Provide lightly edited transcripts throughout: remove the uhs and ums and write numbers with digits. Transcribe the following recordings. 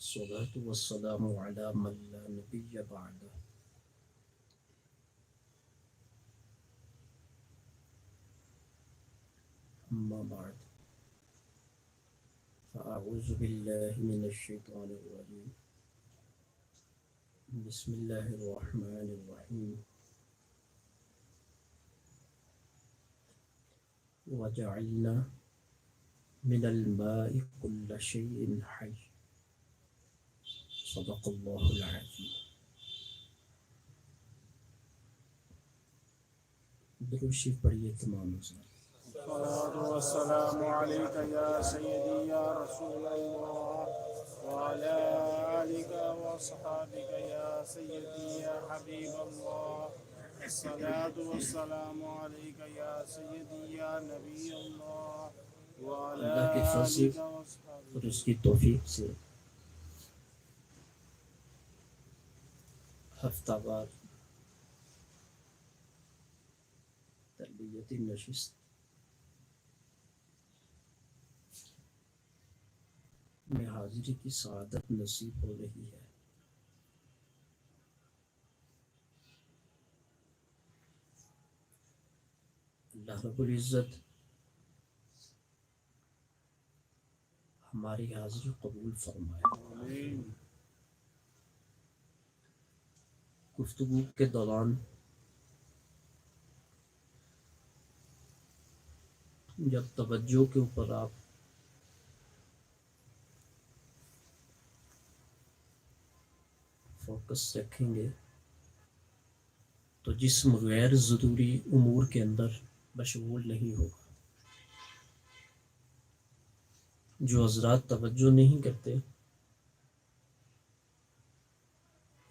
الصلاة والسلام على من لا نبي بعده أما بعد فأعوذ بالله من الشيطان الرجيم بسم الله الرحمن الرحيم وجعلنا من الماء كل شيء حي صدق الله العظيم. درود شریف پڑھیے تمام حضرات. الصلاة والسلام عليك يا سيدي يا رسول الله وعلى آلك وصحابك يا سيدي يا حبيب الله. الصلاة والسلام عليك يا سيدي يا نبي الله وعلى اللہ کے فضل آلك اور وصحابك. اس کی توفیق سے ہفتہ وار تربیتی نشست میں حاضری کی سعادت نصیب ہو رہی ہے. اللہ رب العزت ہماری حاضری قبول فرمائے. آمین. گفتگو کے دوران جب توجہ کے اوپر آپ فوکس رکھیں گے تو جسم غیر ضروری امور کے اندر مشغول نہیں ہوگا. جو حضرات توجہ نہیں کرتے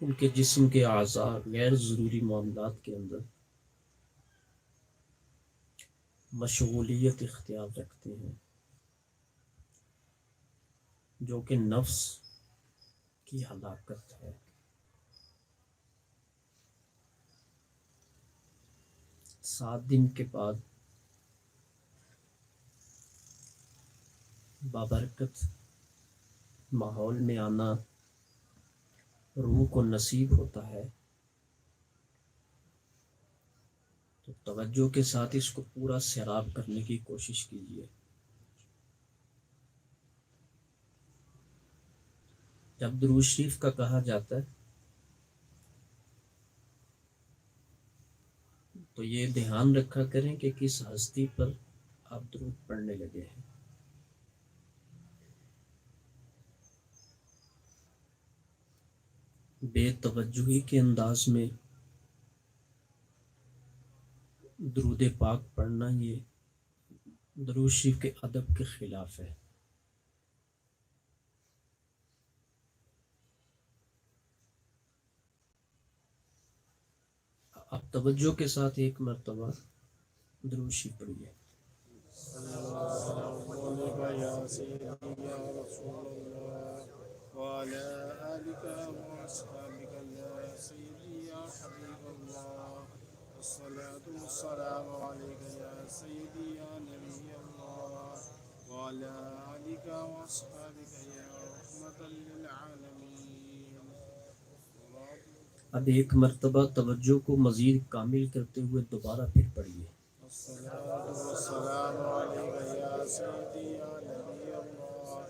ان کے جسم کے اعضاء غیر ضروری معاملات کے اندر مشغولیت اختیار رکھتے ہیں، جو کہ نفس کی ہلاکت ہے. 7 دن کے بعد بابرکت ماحول میں آنا روح کو نصیب ہوتا ہے تو توجہ کے ساتھ اس کو پورا سیراب کرنے کی کوشش کیجیے. جب درود شریف کا کہا جاتا ہے تو یہ دھیان رکھا کریں کہ کس ہستی پر آپ درود پڑھنے لگے ہیں. بے توجہی کے انداز میں درود پاک پڑھنا یہ درود شریف کے ادب کے خلاف ہے. آپ توجہ کے ساتھ ایک مرتبہ درود شریف پڑھیے. عليك يا سيدي يا رسول الله وعلى آلك وأصحابك يا سيدي يا حبيب الله. الصلاة والسلام عليك يا سيدي يا نبي الله وعلى آلك وأصحابك يا رحمة للعالمين. اب ایک مرتبہ توجہ کو مزید کامل کرتے ہوئے دوبارہ پھر پڑھیے. الصلاة والسلام عليك يا سيدي يا نبي الله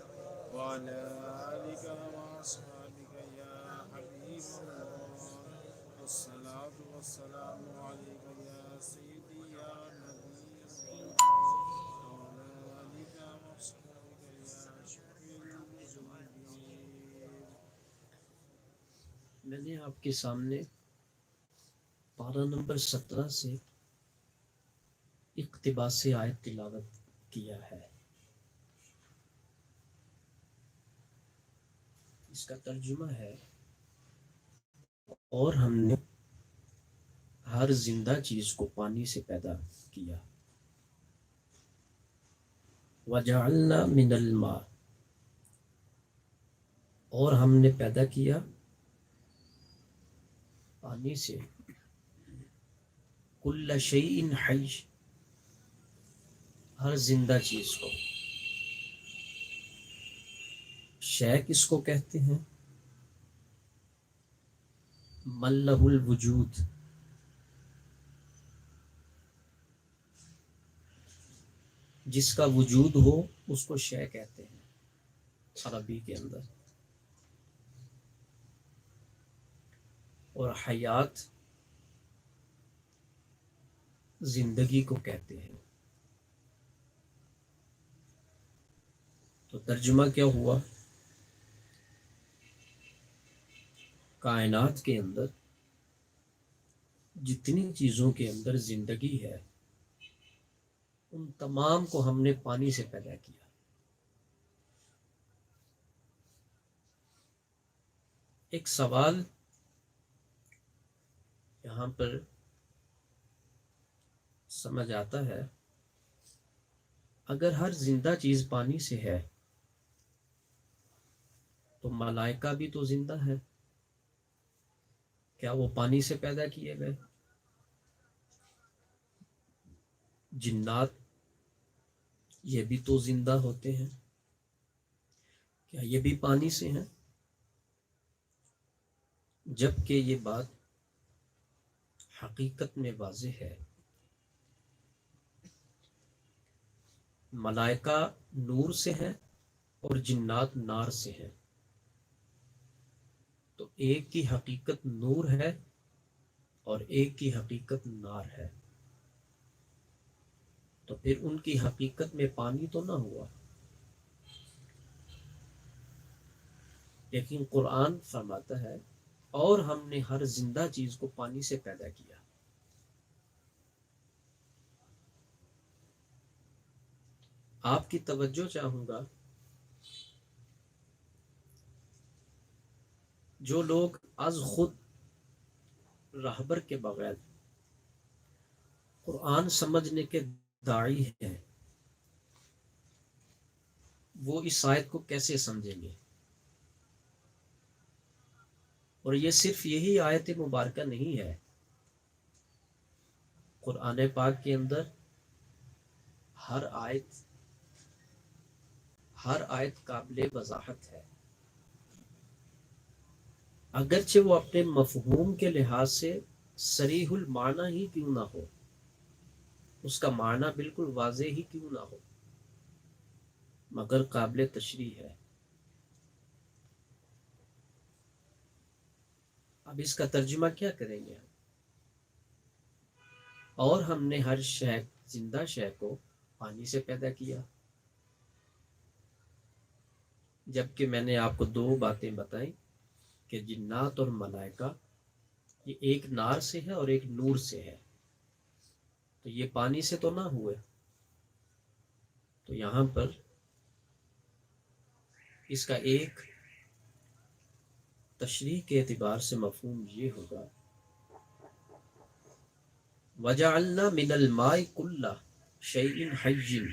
وعلى آلك وأصحابك يا حبيب الله. الصلاة والسلام عليك يا سيدي يا نبي الله وعلى آلك وأصحابك يا شفيع المذنبين. میں نے آپ کے سامنے پارہ نمبر 17 سے اقتباس سے آیت تلاوت کیا ہے. اس کا ترجمہ ہے اور ہم نے ہر زندہ چیز کو پانی سے پیدا کیا. وَجَعَلْنَا مِنَ الْمَاءِ اور ہم نے پیدا کیا پانی سے کل شیء حی ہر زندہ چیز کو. شے کس کو کہتے ہیں؟ من لہ الوجود، جس کا وجود ہو اس کو شے کہتے ہیں عربی کے اندر. اور حیات زندگی کو کہتے ہیں. تو ترجمہ کیا ہوا؟ کائنات کے اندر جتنی چیزوں کے اندر زندگی ہے ان تمام کو ہم نے پانی سے پیدا کیا. ایک سوال یہاں پر سمجھ آتا ہے، اگر ہر زندہ چیز پانی سے ہے تو ملائکہ بھی تو زندہ ہے، کیا وہ پانی سے پیدا کیے گئے؟ جنات یہ بھی تو زندہ ہوتے ہیں، کیا یہ بھی پانی سے ہیں؟ جبکہ یہ بات حقیقت میں واضح ہے. ملائکہ نور سے ہیں اور جنات نار سے ہیں. تو ایک کی حقیقت نور ہے اور ایک کی حقیقت نار ہے، تو پھر ان کی حقیقت میں پانی تو نہ ہوا. لیکن قرآن فرماتا ہے اور ہم نے ہر زندہ چیز کو پانی سے پیدا کیا. آپ کی توجہ چاہوں گا، جو لوگ از خود راہبر کے بغیر قرآن سمجھنے کے داعی ہیں، وہ اس آیت کو کیسے سمجھیں گے؟ اور یہ صرف یہی آیت مبارکہ نہیں ہے، قرآن پاک کے اندر ہر آیت قابل وضاحت ہے، اگرچہ وہ اپنے مفہوم کے لحاظ سے صریح المعنی ہی کیوں نہ ہو، اس کا معنی بالکل واضح ہی کیوں نہ ہو، مگر قابل تشریح ہے. اب اس کا ترجمہ کیا کریں گے؟ اور ہم نے ہر شے، زندہ شے کو پانی سے پیدا کیا. جبکہ میں نے آپ کو دو باتیں بتائیں کہ جنات اور ملائکہ یہ ایک نار سے ہے اور ایک نور سے ہے، تو یہ پانی سے تو نہ ہوئے. تو یہاں پر اس کا ایک تشریح کے اعتبار سے مفہوم یہ ہوگا، وَجَعَلْنَا مِنَ الْمَاءِ كُلَّ شَيْءٍ حَيٍّ.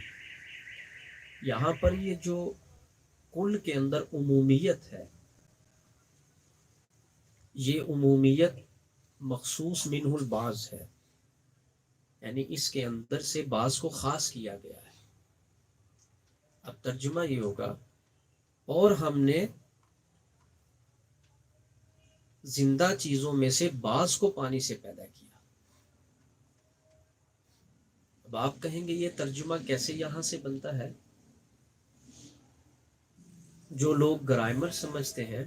یہاں پر یہ جو کل کے اندر عمومیت ہے، یہ عمومیت مخصوص منہ البعض ہے، یعنی اس کے اندر سے بعض کو خاص کیا گیا ہے. اب ترجمہ یہ ہوگا، اور ہم نے زندہ چیزوں میں سے بعض کو پانی سے پیدا کیا. اب آپ کہیں گے یہ ترجمہ کیسے یہاں سے بنتا ہے؟ جو لوگ گرامر سمجھتے ہیں،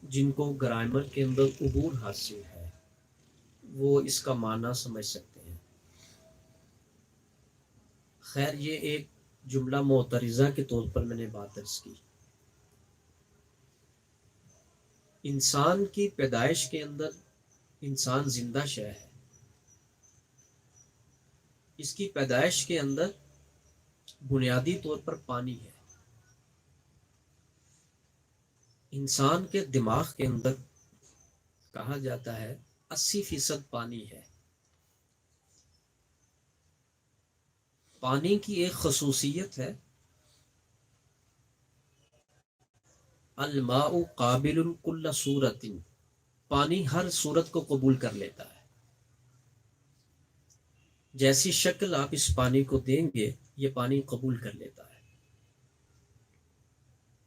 جن کو گرامر کے اندر عبور حاصل ہے، وہ اس کا معنی سمجھ سکتے ہیں. خیر، یہ ایک جملہ معترضہ کے طور پر میں نے بات عرض کی. انسان کی پیدائش کے اندر انسان زندہ شے ہے، اس کی پیدائش کے اندر بنیادی طور پر پانی ہے. انسان کے دماغ کے اندر کہا جاتا ہے 80% پانی ہے. پانی کی ایک خصوصیت ہے، الماء قابل کل صورت، پانی ہر صورت کو قبول کر لیتا ہے. جیسی شکل آپ اس پانی کو دیں گے یہ پانی قبول کر لیتا ہے.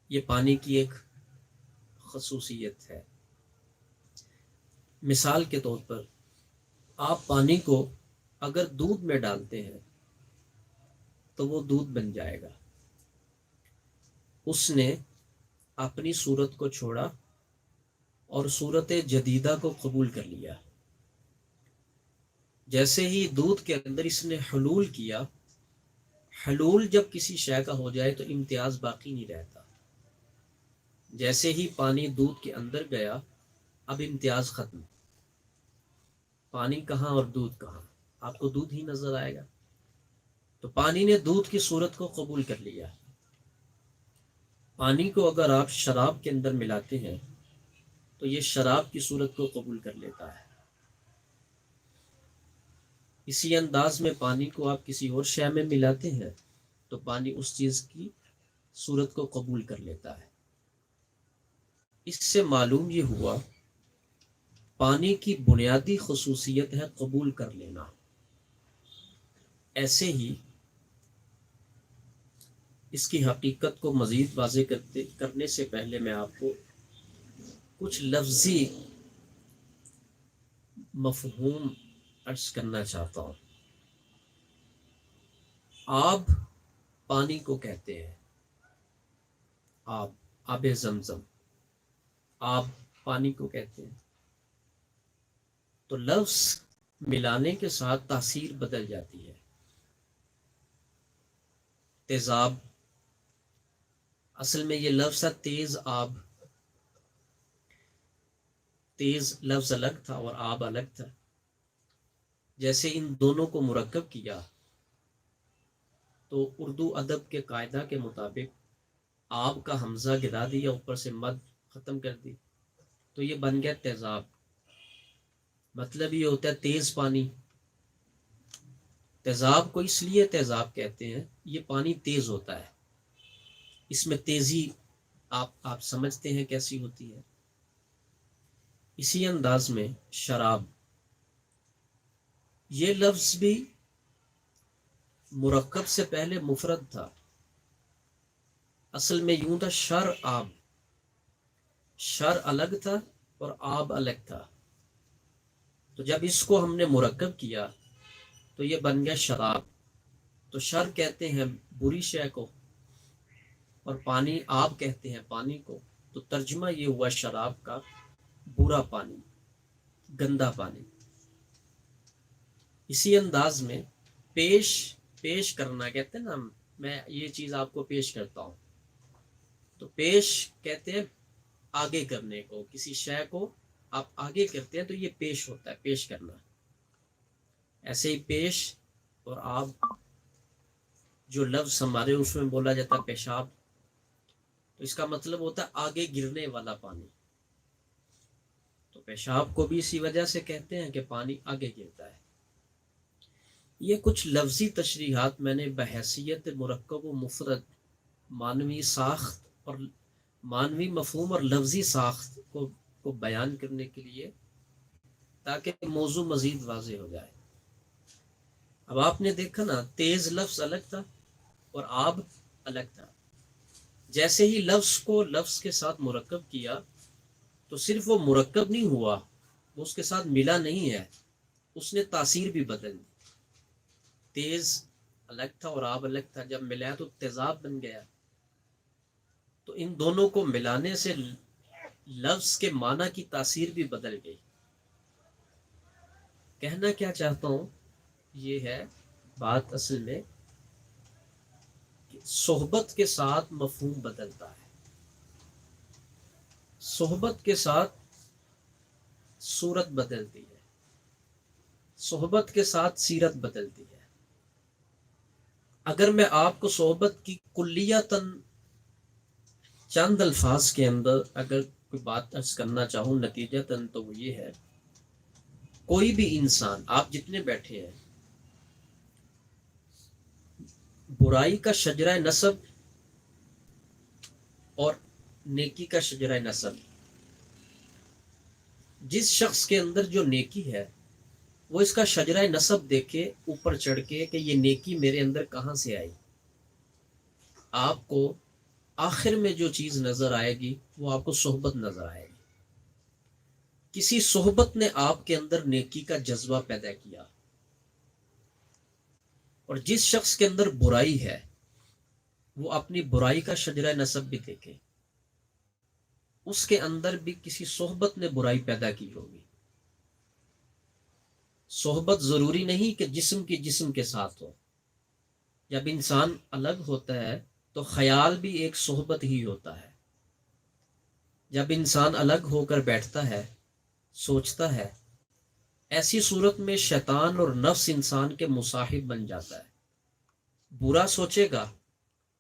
یہ پانی کی ایک خصوصیت ہے۔ مثال کے طور پر آپ پانی کو اگر دودھ میں ڈالتے ہیں تو وہ دودھ بن جائے گا۔ اس نے اپنی صورت کو چھوڑا اور صورت جدیدہ کو قبول کر لیا۔ جیسے ہی دودھ کے اندر اس نے حلول کیا، حلول جب کسی شے کا ہو جائے تو امتیاز باقی نہیں رہتا۔ جیسے ہی پانی دودھ کے اندر گیا، اب امتیاز ختم۔ پانی کہاں اور دودھ کہاں؟ آپ کو دودھ ہی نظر آئے گا۔ تو پانی نے دودھ کی صورت کو قبول کر لیا۔ پانی کو اگر آپ شراب کے اندر ملاتے ہیں تو یہ شراب کی صورت کو قبول کر لیتا ہے۔ اسی انداز میں پانی کو آپ کسی اور شے میں ملاتے ہیں تو پانی اس چیز کی صورت کو قبول کر لیتا ہے۔ اس سے معلوم یہ ہوا پانی کی بنیادی خصوصیت ہے قبول کر لینا۔ ایسے ہی اس کی حقیقت کو مزید واضح کرنے سے پہلے میں آپ کو کچھ لفظی مفہوم عرض کرنا چاہتا ہوں۔ آب پانی کو کہتے ہیں، آب زمزم، آب پانی کو کہتے ہیں۔ تو لفظ ملانے کے ساتھ تاثیر بدل جاتی ہے۔ تیزاب، اصل میں یہ لفظ ہے تیز آب۔ تیز لفظ الگ تھا اور آب الگ تھا۔ جیسے ان دونوں کو مرکب کیا تو اردو ادب کے قاعدہ کے مطابق آب کا حمزہ گرا دیا، اوپر سے مد ختم کر دی، تو یہ بن گیا تیزاب۔ مطلب یہ ہوتا ہے تیز پانی۔ تیزاب کو اس لیے تیزاب کہتے ہیں، یہ پانی تیز ہوتا ہے، اس میں تیزی آپ سمجھتے ہیں کیسی ہوتی ہے۔ اسی انداز میں شراب، یہ لفظ بھی مرکب سے پہلے مفرد تھا۔ اصل میں یوں تھا شر آب، شر الگ تھا اور آب الگ تھا۔ تو جب اس کو ہم نے مرکب کیا تو یہ بن گیا شراب۔ تو شر کہتے ہیں بری شے کو اور پانی آب کہتے ہیں پانی کو، تو ترجمہ یہ ہوا شراب کا برا پانی، گندا پانی۔ اسی انداز میں پیش کرنا کہتے ہیں نا، میں یہ چیز آپ کو پیش کرتا ہوں، تو پیش کہتے ہیں آگے کرنے کو، کسی شے کو آپ آگے کرتے ہیں تو یہ پیش ہوتا ہے، پیش کرنا۔ ایسے ہی پیش اور آب جو لفظ ہمارے اس میں بولا جاتا ہے پیشاب، تو اس کا مطلب ہوتا ہے آگے گرنے والا پانی۔ تو پیشاب کو بھی اسی وجہ سے کہتے ہیں کہ پانی آگے گرتا ہے۔ یہ کچھ لفظی تشریحات میں نے بحیثیت مرکب و مفرد، معنوی ساخت اور معنوی مفہوم اور لفظی ساخت کو بیان کرنے کے لیے، تاکہ موضوع مزید واضح ہو جائے۔ اب آپ نے دیکھا نا، تیز لفظ الگ تھا اور آب الگ تھا۔ جیسے ہی لفظ کو لفظ کے ساتھ مرکب کیا تو صرف وہ مرکب نہیں ہوا، وہ اس کے ساتھ ملا نہیں ہے، اس نے تاثیر بھی بدل دی۔ تیز الگ تھا اور آب الگ تھا، جب ملایا تو تیزاب بن گیا۔ تو ان دونوں کو ملانے سے لفظ کے معنی کی تاثیر بھی بدل گئی۔ کہنا کیا چاہتا ہوں یہ ہے بات اصل میں کہ صحبت کے ساتھ مفہوم بدلتا ہے، صحبت کے ساتھ صورت بدلتی ہے، صحبت کے ساتھ سیرت بدلتی ہے۔ اگر میں آپ کو صحبت کی کلیتاً چند الفاظ کے اندر اگر کوئی بات عرض کرنا چاہوں نتیجتاً، تو وہ یہ ہے، کوئی بھی انسان، آپ جتنے بیٹھے ہیں، برائی کا شجرہ نسب اور نیکی کا شجرہ نسب، جس شخص کے اندر جو نیکی ہے وہ اس کا شجرہ نسب دیکھے اوپر چڑھ کے کہ یہ نیکی میرے اندر کہاں سے آئی۔ آپ کو آخر میں جو چیز نظر آئے گی وہ آپ کو صحبت نظر آئے گی. کسی صحبت نے آپ کے اندر نیکی کا جذبہ پیدا کیا، اور جس شخص کے اندر برائی ہے وہ اپنی برائی کا شجرہ نسب بھی دیکھے، اس کے اندر بھی کسی صحبت نے برائی پیدا کی ہوگی. صحبت ضروری نہیں کہ جسم کی جسم کے ساتھ ہو. جب انسان الگ ہوتا ہے تو خیال بھی ایک صحبت ہی ہوتا ہے. جب انسان الگ ہو کر بیٹھتا ہے، سوچتا ہے، ایسی صورت میں شیطان اور نفس انسان کے مصاحب بن جاتا ہے. برا سوچے گا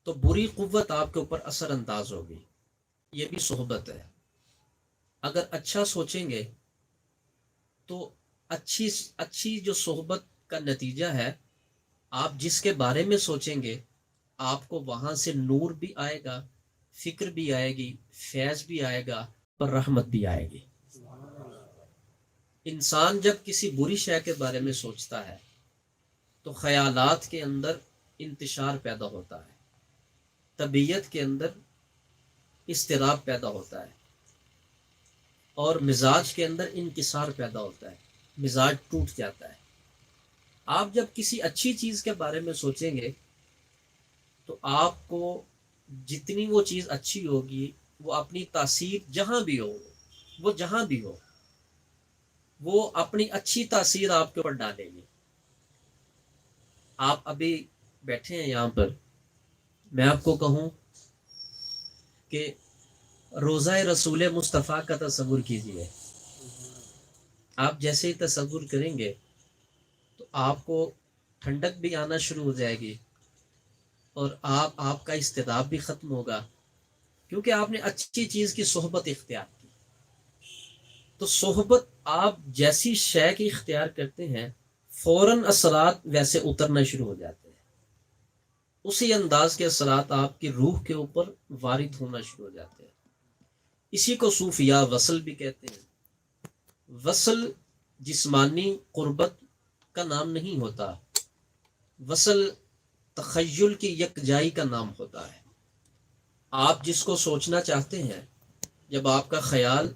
تو بری قوت آپ کے اوپر اثر انداز ہوگی، یہ بھی صحبت ہے. اگر اچھا سوچیں گے تو اچھی جو صحبت کا نتیجہ ہے، آپ جس کے بارے میں سوچیں گے آپ کو وہاں سے نور بھی آئے گا، فکر بھی آئے گی، فیض بھی آئے گا، اور رحمت بھی آئے گی. انسان جب کسی بری شے کے بارے میں سوچتا ہے تو خیالات کے اندر انتشار پیدا ہوتا ہے، طبیعت کے اندر اضطراب پیدا ہوتا ہے، اور مزاج کے اندر انکسار پیدا ہوتا ہے، مزاج ٹوٹ جاتا ہے. آپ جب کسی اچھی چیز کے بارے میں سوچیں گے تو آپ کو جتنی وہ چیز اچھی ہوگی وہ اپنی تاثیر جہاں بھی ہو، وہ جہاں بھی ہو، وہ اپنی اچھی تاثیر آپ کے اوپر ڈالیں گے. آپ ابھی بیٹھے ہیں یہاں پر، میں آپ کو کہوں کہ روزہ رسول مصطفیٰ کا تصور کیجیے. آپ جیسے ہی تصور کریں گے تو آپ کو ٹھنڈک بھی آنا شروع ہو جائے گی، اور آپ کا اضطراب بھی ختم ہوگا، کیونکہ آپ نے اچھی چیز کی صحبت اختیار کی. تو صحبت آپ جیسی شے کی اختیار کرتے ہیں فوراً اثرات ویسے اترنا شروع ہو جاتے ہیں، اسی انداز کے اثرات آپ کی روح کے اوپر وارد ہونا شروع ہو جاتے ہیں. اسی کو صوفیاء وصل بھی کہتے ہیں. وصل جسمانی قربت کا نام نہیں ہوتا، وصل تخیل کی یکجائی کا نام ہوتا ہے. آپ جس کو سوچنا چاہتے ہیں، جب آپ کا خیال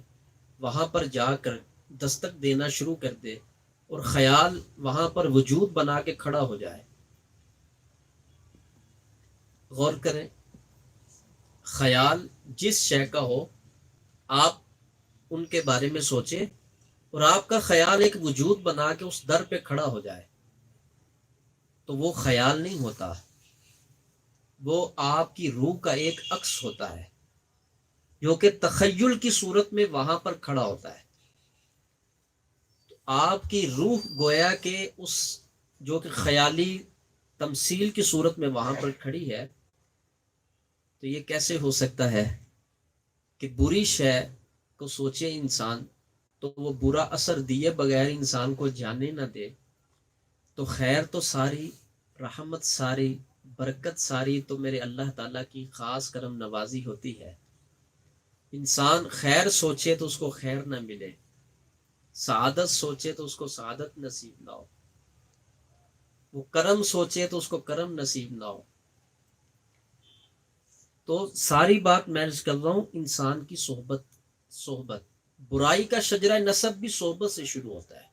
وہاں پر جا کر دستک دینا شروع کر دے اور خیال وہاں پر وجود بنا کے کھڑا ہو جائے، غور کریں، خیال جس شے کا ہو آپ ان کے بارے میں سوچیں اور آپ کا خیال ایک وجود بنا کے اس در پہ کھڑا ہو جائے تو وہ خیال نہیں ہوتا، وہ آپ کی روح کا ایک عکس ہوتا ہے جو کہ تخیل کی صورت میں وہاں پر کھڑا ہوتا ہے. تو آپ کی روح گویا کہ اس جو کہ خیالی تمثیل کی صورت میں وہاں پر کھڑی ہے. تو یہ کیسے ہو سکتا ہے کہ بری شے کو سوچے انسان تو وہ برا اثر دیے بغیر انسان کو جانے نہ دے، تو خیر تو ساری، رحمت ساری، برکت ساری تو میرے اللہ تعالیٰ کی خاص کرم نوازی ہوتی ہے. انسان خیر سوچے تو اس کو خیر نہ ملے، سعادت سوچے تو اس کو سعادت نصیب نہ ہو، وہ کرم سوچے تو اس کو کرم نصیب نہ ہو. تو ساری بات میں عرض کر رہا ہوں انسان کی صحبت برائی کا شجرہ نسب بھی صحبت سے شروع ہوتا ہے،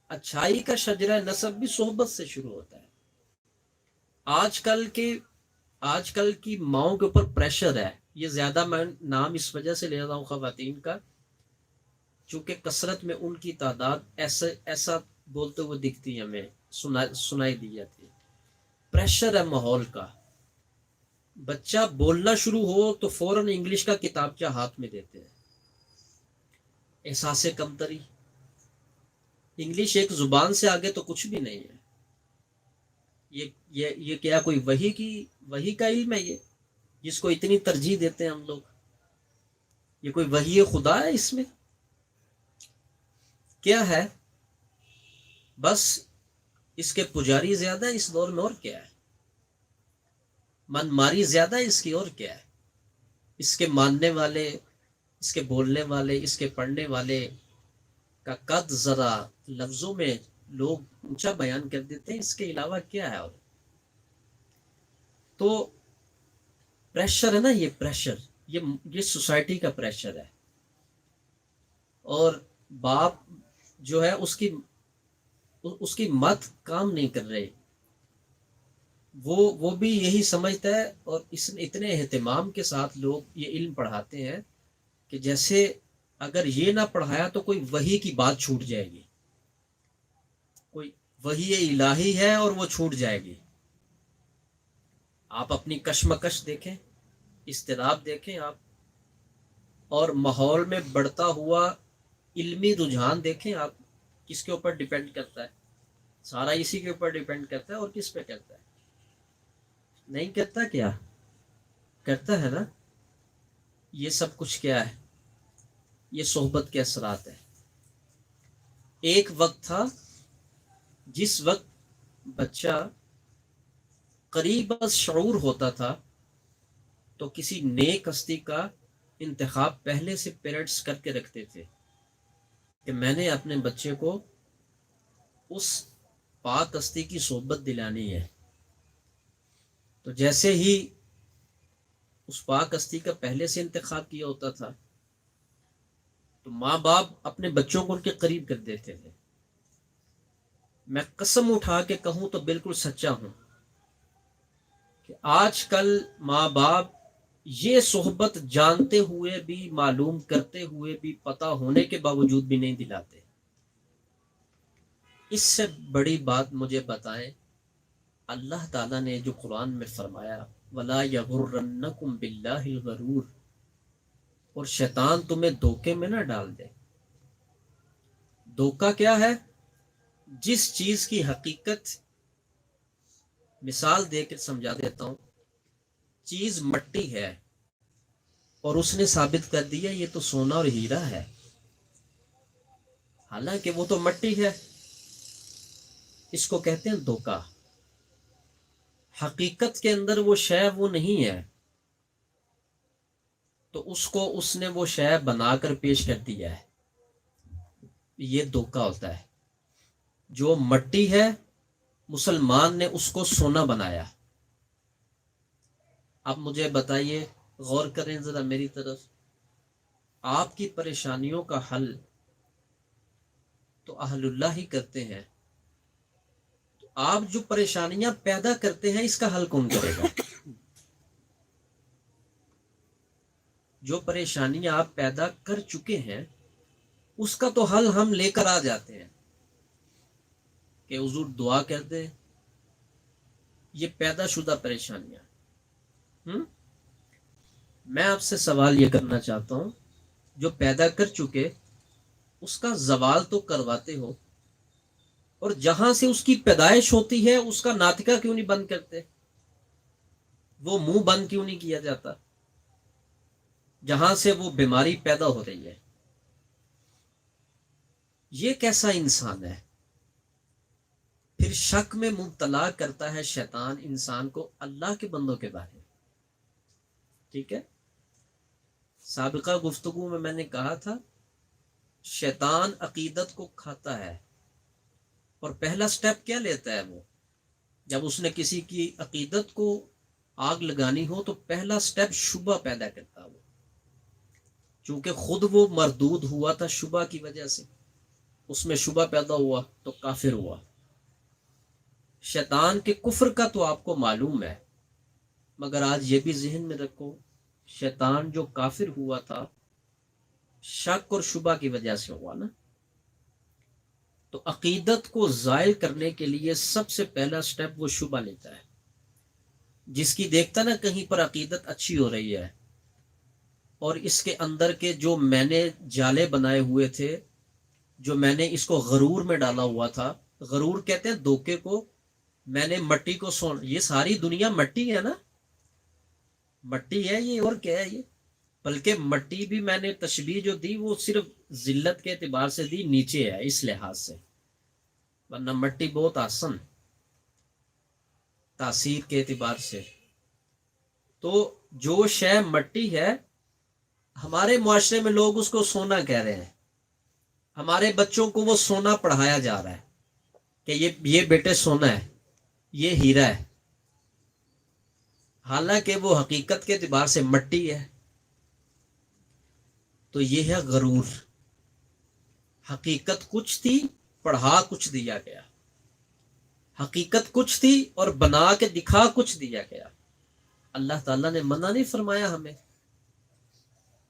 اچھائی کا شجرہ نسب بھی صحبت سے شروع ہوتا ہے. آج کل کی ماؤں کے اوپر پریشر ہے، یہ زیادہ میں نام اس وجہ سے لے رہا ہوں خواتین کا چونکہ کثرت میں ان کی تعداد ایسا بولتے ہوئے دکھتی ہے، ہمیں سنائی دی جاتی ہے. پریشر ہے ماحول کا، بچہ بولنا شروع ہو تو فوراً انگلش کا کتابچہ ہاتھ میں دیتے ہیں. احساس کمتری، انگلش ایک زبان سے آگے تو کچھ بھی نہیں ہے. یہ کیا کوئی وحی کا علم ہے یہ جس کو اتنی ترجیح دیتے ہیں ہم لوگ؟ یہ کوئی وحی خدا ہے؟ اس میں کیا ہے؟ بس اس کے پجاری زیادہ ہیں اس دور میں، اور کیا ہے؟ من ماری زیادہ ہے اس کی، اور کیا ہے؟ اس کے ماننے والے، اس کے بولنے والے، اس کے پڑھنے والے کا قد ذرا لفظوں میں لوگ اونچا بیان کر دیتے ہیں، اس کے علاوہ کیا ہے؟ اور تو پریشر ہے نا، یہ پریشر، یہ سوسائٹی کا پریشر ہے. اور باپ جو ہے اس کی مت کام نہیں کر رہے. وہ بھی یہی سمجھتا ہے، اور اتنے اہتمام کے ساتھ لوگ یہ علم پڑھاتے ہیں کہ جیسے اگر یہ نہ پڑھایا تو کوئی وحی کی بات چھوٹ جائے گی، کوئی وحی الہی ہے اور وہ چھوٹ جائے گی. آپ اپنی کشمکش دیکھیں، اضطراب دیکھیں آپ، اور ماحول میں بڑھتا ہوا علمی رجحان دیکھیں آپ. کس کے اوپر ڈیپینڈ کرتا ہے؟ سارا اسی کے اوپر ڈیپینڈ کرتا ہے. اور کس پہ کرتا ہے؟ نہیں کرتا؟ کیا کرتا ہے نا. یہ سب کچھ کیا ہے؟ یہ صحبت کے اثرات ہیں. ایک وقت تھا جس وقت بچہ قریب از شعور ہوتا تھا تو کسی نیک ہستی کا انتخاب پہلے سے پیرنٹس کر کے رکھتے تھے کہ میں نے اپنے بچے کو اس پاک ہستی کی صحبت دلانی ہے. تو جیسے ہی اس پاک ہستی کا پہلے سے انتخاب کیا ہوتا تھا تو ماں باپ اپنے بچوں کو ان کے قریب کر دیتے تھے. میں قسم اٹھا کے کہوں تو بالکل سچا ہوں کہ آج کل ماں باپ یہ صحبت جانتے ہوئے بھی، معلوم کرتے ہوئے بھی، پتہ ہونے کے باوجود بھی نہیں دلاتے. اس سے بڑی بات مجھے بتائیں، اللہ تعالیٰ نے جو قرآن میں فرمایا وَلَا يَغُرَّنَّكُمْ بِاللَّهِ الْغَرُورُ، اور شیطان تمہیں دھوکے میں نہ ڈال دے. دھوکہ کیا ہے؟ جس چیز کی حقیقت، مثال دے کے سمجھا دیتا ہوں. چیز مٹی ہے اور اس نے ثابت کر دیا یہ تو سونا اور ہیرا ہے، حالانکہ وہ تو مٹی ہے. اس کو کہتے ہیں دھوکہ. حقیقت کے اندر وہ شے وہ نہیں ہے، تو اس نے وہ شے بنا کر پیش کر دیا ہے. یہ دھوکہ ہوتا ہے. جو مٹی ہے مسلمان نے اس کو سونا بنایا. اب مجھے بتائیے، غور کریں ذرا میری طرف. آپ کی پریشانیوں کا حل تو اہل اللہ ہی کرتے ہیں. تو آپ جو پریشانیاں پیدا کرتے ہیں اس کا حل کون کرے گا؟ جو پریشانیاں آپ پیدا کر چکے ہیں اس کا تو حل ہم لے کر آ جاتے ہیں کہ حضور دعا کر دے. یہ پیدا شدہ پریشانیاں. میں آپ سے سوال یہ کرنا چاہتا ہوں، جو پیدا کر چکے اس کا زوال تو کرواتے ہو، اور جہاں سے اس کی پیدائش ہوتی ہے اس کا ناطقہ کیوں نہیں بند کرتے؟ وہ منہ بند کیوں نہیں کیا جاتا جہاں سے وہ بیماری پیدا ہو رہی ہے؟ یہ کیسا انسان ہے؟ پھر شک میں مبتلا کرتا ہے شیطان انسان کو اللہ کے بندوں کے بارے میں. ٹھیک ہے، سابقہ گفتگو میں نے کہا تھا شیطان عقیدت کو کھاتا ہے، اور پہلا سٹیپ کیا لیتا ہے وہ؟ جب اس نے کسی کی عقیدت کو آگ لگانی ہو تو پہلا سٹیپ شبہ پیدا کرتا وہ. چونکہ خود وہ مردود ہوا تھا شبہ کی وجہ سے، اس میں شبہ پیدا ہوا تو کافر ہوا. شیطان کے کفر کا تو آپ کو معلوم ہے، مگر آج یہ بھی ذہن میں رکھو شیطان جو کافر ہوا تھا شک اور شبہ کی وجہ سے ہوا نا. تو عقیدت کو زائل کرنے کے لیے سب سے پہلا سٹیپ وہ شبہ لیتا ہے. جس کی دیکھتا نا کہیں پر عقیدت اچھی ہو رہی ہے اور اس کے اندر کے جو میں نے جالے بنائے ہوئے تھے، جو میں نے اس کو غرور میں ڈالا ہوا تھا، غرور کہتے ہیں دھوکے کو. میں نے مٹی کو یہ ساری دنیا مٹی ہے نا، مٹی ہے یہ، اور کیا ہے یہ؟ بلکہ مٹی بھی میں نے تشبیہ جو دی وہ صرف ذلت کے اعتبار سے دی، نیچے ہے اس لحاظ سے، ورنہ مٹی بہت آسن تاثیر کے اعتبار سے. تو جو شے مٹی ہے، ہمارے معاشرے میں لوگ اس کو سونا کہہ رہے ہیں. ہمارے بچوں کو وہ سونا پڑھایا جا رہا ہے کہ یہ بیٹے سونا ہے، یہ ہیرا ہے. حالانکہ وہ حقیقت کے اعتبار سے مٹی ہے. تو یہ ہے غرور. حقیقت کچھ تھی، پڑھا کچھ دیا گیا. حقیقت کچھ تھی اور بنا کے دکھا کچھ دیا گیا. اللہ تعالیٰ نے منع نہیں فرمایا ہمیں،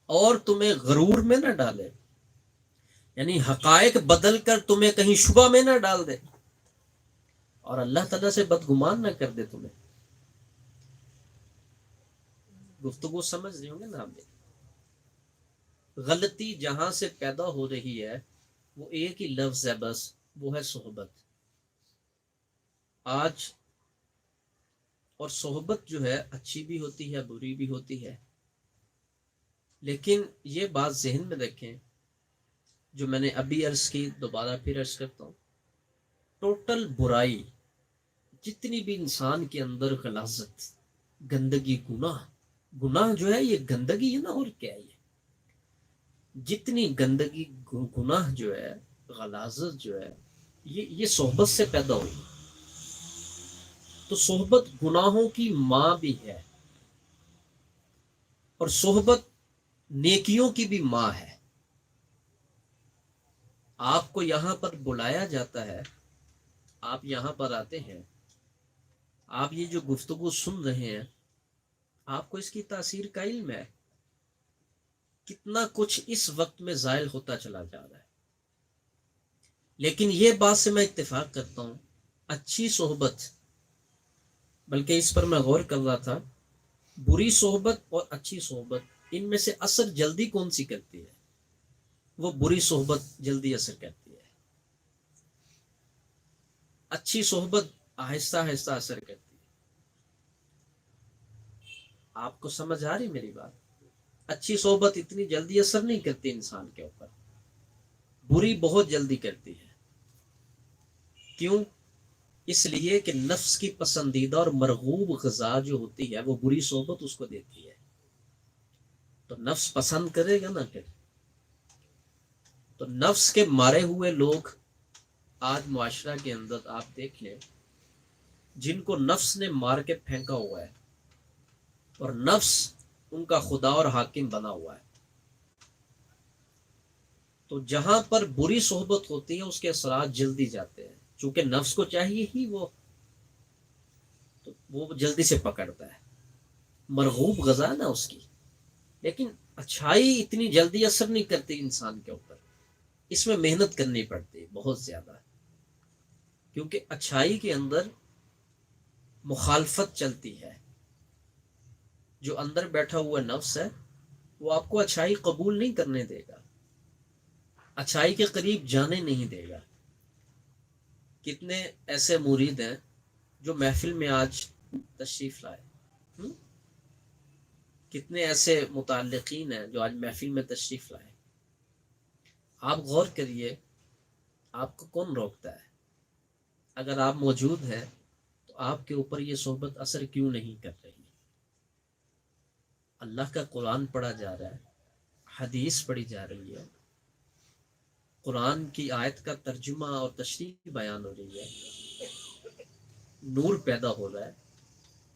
اور تمہیں غرور میں نہ ڈالے، یعنی حقائق بدل کر تمہیں کہیں شبہ میں نہ ڈال دے، اور اللہ تعالیٰ سے بدگمان نہ کر دے تمہیں. گفتگو سمجھ رہی ہوں گے نا آپ؟ غلطی جہاں سے پیدا ہو رہی ہے وہ ایک ہی لفظ ہے بس، وہ ہے صحبت. آج اور صحبت جو ہے اچھی بھی ہوتی ہے، بری بھی ہوتی ہے، لیکن یہ بات ذہن میں رکھیں جو میں نے ابھی عرض کی، دوبارہ پھر عرض کرتا ہوں. ٹوٹل برائی، جتنی بھی انسان کے اندر غلاظت، گندگی، گناہ جو ہے یہ گندگی ہے نا، اور کیا ہے یہ؟ جتنی گندگی، گناہ جو ہے، غلاظت جو ہے، یہ صحبت سے پیدا ہوئی. تو صحبت گناہوں کی ماں بھی ہے، اور صحبت نیکیوں کی بھی ماں ہے. آپ کو یہاں پر بلایا جاتا ہے، آپ یہاں پر آتے ہیں، آپ یہ جو گفتگو سن رہے ہیں، آپ کو اس کی تاثیر کا علم ہے. کتنا کچھ اس وقت میں زائل ہوتا چلا جا رہا ہے. لیکن یہ بات سے میں اتفاق کرتا ہوں، اچھی صحبت، بلکہ اس پر میں غور کر رہا تھا، بری صحبت اور اچھی صحبت، ان میں سے اثر جلدی کون سی کرتی ہے؟ وہ بری صحبت جلدی اثر کرتی ہے. اچھی صحبت آہستہ آہستہ اثر کرتی ہے. آپ کو سمجھ آ رہی میری بات؟ اچھی صحبت اتنی جلدی اثر نہیں کرتی انسان کے اوپر، بری بہت جلدی کرتی ہے. کیوں؟ اس لیے کہ نفس کی پسندیدہ اور مرغوب غذا جو ہوتی ہے وہ بری صحبت اس کو دیتی ہے. تو نفس پسند کرے گا نا پھر. تو نفس کے مارے ہوئے لوگ آج معاشرہ کے اندر آپ دیکھ لیں، جن کو نفس نے مار کے پھینکا ہوا ہے، اور نفس ان کا خدا اور حاکم بنا ہوا ہے. تو جہاں پر بری صحبت ہوتی ہے اس کے اثرات جلدی جاتے ہیں، چونکہ نفس کو چاہیے ہی وہ جلدی سے پکڑتا ہے، مرغوب غذا نا اس کی. لیکن اچھائی اتنی جلدی اثر نہیں کرتی انسان کے اوپر، اس میں محنت کرنی پڑتی ہے بہت زیادہ، کیونکہ اچھائی کے اندر مخالفت چلتی ہے. جو اندر بیٹھا ہوا نفس ہے وہ آپ کو اچھائی قبول نہیں کرنے دے گا، اچھائی کے قریب جانے نہیں دے گا. کتنے ایسے مرید ہیں جو محفل میں آج تشریف لائے، کتنے ایسے متعلقین ہیں جو آج محفل میں تشریف لائے. آپ غور کریے، آپ کو کون روکتا ہے؟ اگر آپ موجود ہیں تو آپ کے اوپر یہ صحبت اثر کیوں نہیں کر رہی؟ اللہ کا قرآن پڑھا جا رہا ہے، حدیث پڑھی جا رہی ہے، قرآن کی آیت کا ترجمہ اور تشریح بیان ہو رہی ہے، نور پیدا ہو رہا ہے،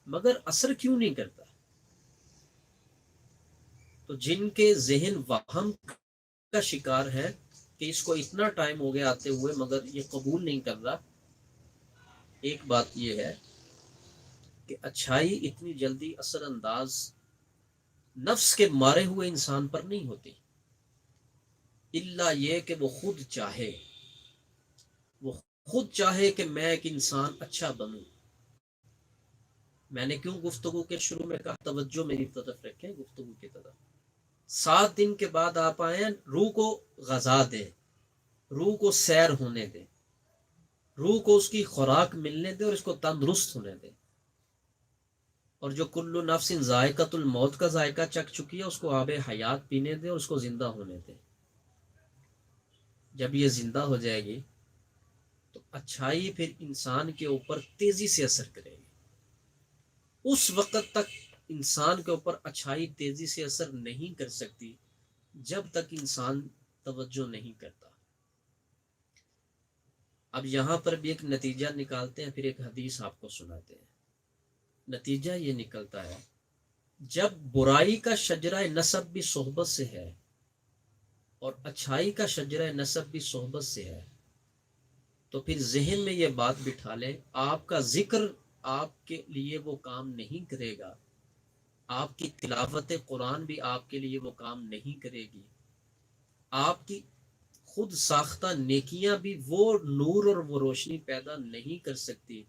مگر اثر کیوں نہیں کرتا؟ تو جن کے ذہن وہم کا شکار ہے کہ اس کو اتنا ٹائم ہو گیا آتے ہوئے مگر یہ قبول نہیں کر رہا، ایک بات یہ ہے کہ اچھائی اتنی جلدی اثر انداز نفس کے مارے ہوئے انسان پر نہیں ہوتی، الا یہ کہ وہ خود چاہے کہ میں ایک انسان اچھا بنوں. میں نے کیوں گفتگو کے شروع میں کہا توجہ میری طرف رکھیں، گفتگو کی طرف. 7 دن کے بعد آپ آئیں، روح کو غذا دیں، روح کو سیر ہونے دیں، روح کو اس کی خوراک ملنے دیں اور اس کو تندرست ہونے دیں. اور جو کل نفس ذائقۃ الموت کا ذائقہ چکھ چکی ہے اس کو آب حیات پینے دیں اور اس کو زندہ ہونے دیں. جب یہ زندہ ہو جائے گی تو اچھائی پھر انسان کے اوپر تیزی سے اثر کرے گی. اس وقت تک انسان کے اوپر اچھائی تیزی سے اثر نہیں کر سکتی جب تک انسان توجہ نہیں کرتا. اب یہاں پر بھی ایک نتیجہ نکالتے ہیں، پھر ایک حدیث آپ کو سناتے ہیں. نتیجہ یہ نکلتا ہے جب برائی کا شجرہ نسب بھی صحبت سے ہے اور اچھائی کا شجرہ نسب بھی صحبت سے ہے، تو پھر ذہن میں یہ بات بٹھا لیں، آپ کا ذکر آپ کے لیے وہ کام نہیں کرے گا، آپ کی تلاوت قرآن بھی آپ کے لیے وہ کام نہیں کرے گی، آپ کی خود ساختہ نیکیاں بھی وہ نور اور وہ روشنی پیدا نہیں کر سکتی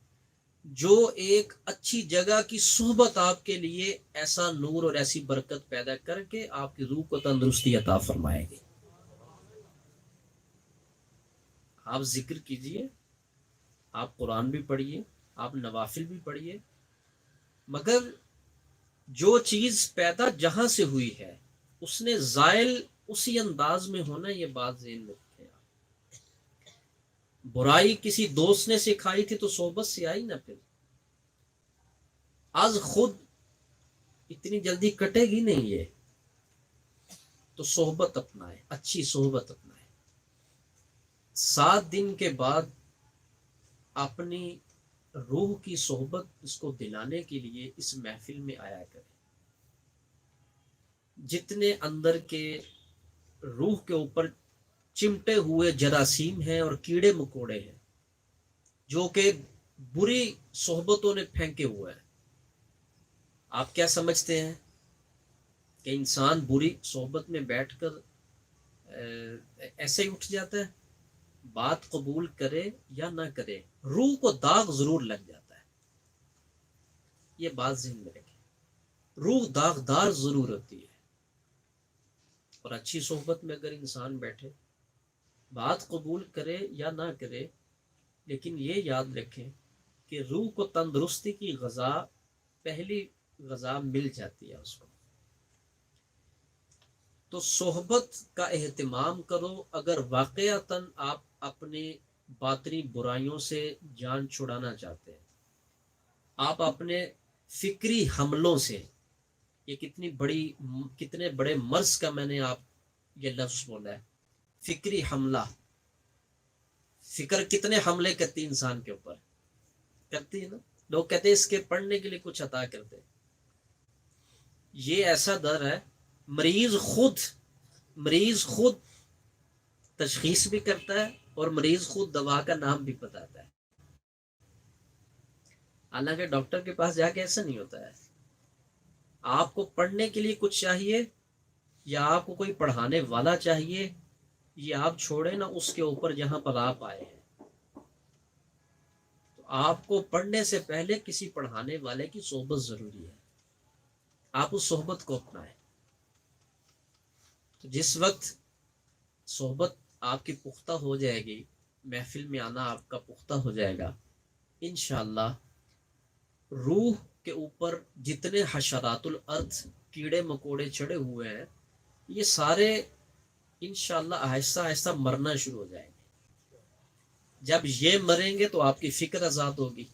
جو ایک اچھی جگہ کی صحبت آپ کے لیے ایسا نور اور ایسی برکت پیدا کر کے آپ کی روح کو تندرستی عطا فرمائے گی۔ آپ ذکر کیجئے، آپ قرآن بھی پڑھیے، آپ نوافل بھی پڑھیے، مگر جو چیز پیدا جہاں سے ہوئی ہے اس نے زائل اسی انداز میں ہونا، یہ بات ذہن میں رکھیں۔ برائی کسی دوست نے سکھائی تھی تو صحبت سے آئی نا، پھر آج خود اتنی جلدی کٹے گی نہیں یہ، تو صحبت اپنائے، اچھی صحبت اپنائے، 7 دن کے بعد اپنی روح کی صحبت اس کو دلانے کے لیے اس محفل میں آیا کرے۔ جتنے اندر کے روح کے اوپر چمٹے ہوئے جراثیم ہیں اور کیڑے مکوڑے ہیں جو کہ بری صحبتوں نے پھینکے ہوئے ہیں، آپ کیا سمجھتے ہیں کہ انسان بری صحبت میں بیٹھ کر ایسے ہی اٹھ جاتا ہے؟ بات قبول کرے یا نہ کرے، روح کو داغ ضرور لگ جاتا ہے، یہ بات ذہن میں رکھیں، روح داغدار ضرور ہوتی ہے۔ اور اچھی صحبت میں اگر انسان بیٹھے، بات قبول کرے یا نہ کرے، لیکن یہ یاد رکھیں کہ روح کو تندرستی کی غذا، پہلی غذا مل جاتی ہے اس کو۔ تو صحبت کا اہتمام کرو اگر واقعتاً آپ اپنے باطنی برائیوں سے جان چھڑانا چاہتے ہیں، آپ اپنے فکری حملوں سے، یہ کتنے بڑے مرض کا میں نے آپ یہ لفظ بولا ہے، فکری حملہ۔ فکر کتنے حملے کرتی انسان کے اوپر، کرتی ہے نا؟ لوگ کہتے ہیں اس کے پڑھنے کے لیے کچھ عطا کرتے، یہ ایسا در ہے، مریض خود تشخیص بھی کرتا ہے اور مریض خود دوا کا نام بھی بتاتا ہے، حالانکہ ڈاکٹر کے پاس جا کے ایسا نہیں ہوتا ہے۔ آپ کو پڑھنے کے لیے کچھ چاہیے یا آپ کو کوئی پڑھانے والا چاہیے، یہ آپ چھوڑیں نا اس کے اوپر جہاں پر آپ آئے ہیں، تو آپ کو پڑھنے سے پہلے کسی پڑھانے والے کی صحبت ضروری ہے، آپ اس صحبت کو اپنائیں۔ تو جس وقت صحبت آپ کی پختہ ہو جائے گی، محفل میں آنا آپ کا پختہ ہو جائے گا، انشاءاللہ روح کے اوپر جتنے حشرات الارض، کیڑے مکوڑے چڑھے ہوئے ہیں، یہ سارے انشاءاللہ آہستہ آہستہ مرنا شروع ہو جائیں گے۔ جب یہ مریں گے تو آپ کی فکر آزاد ہوگی،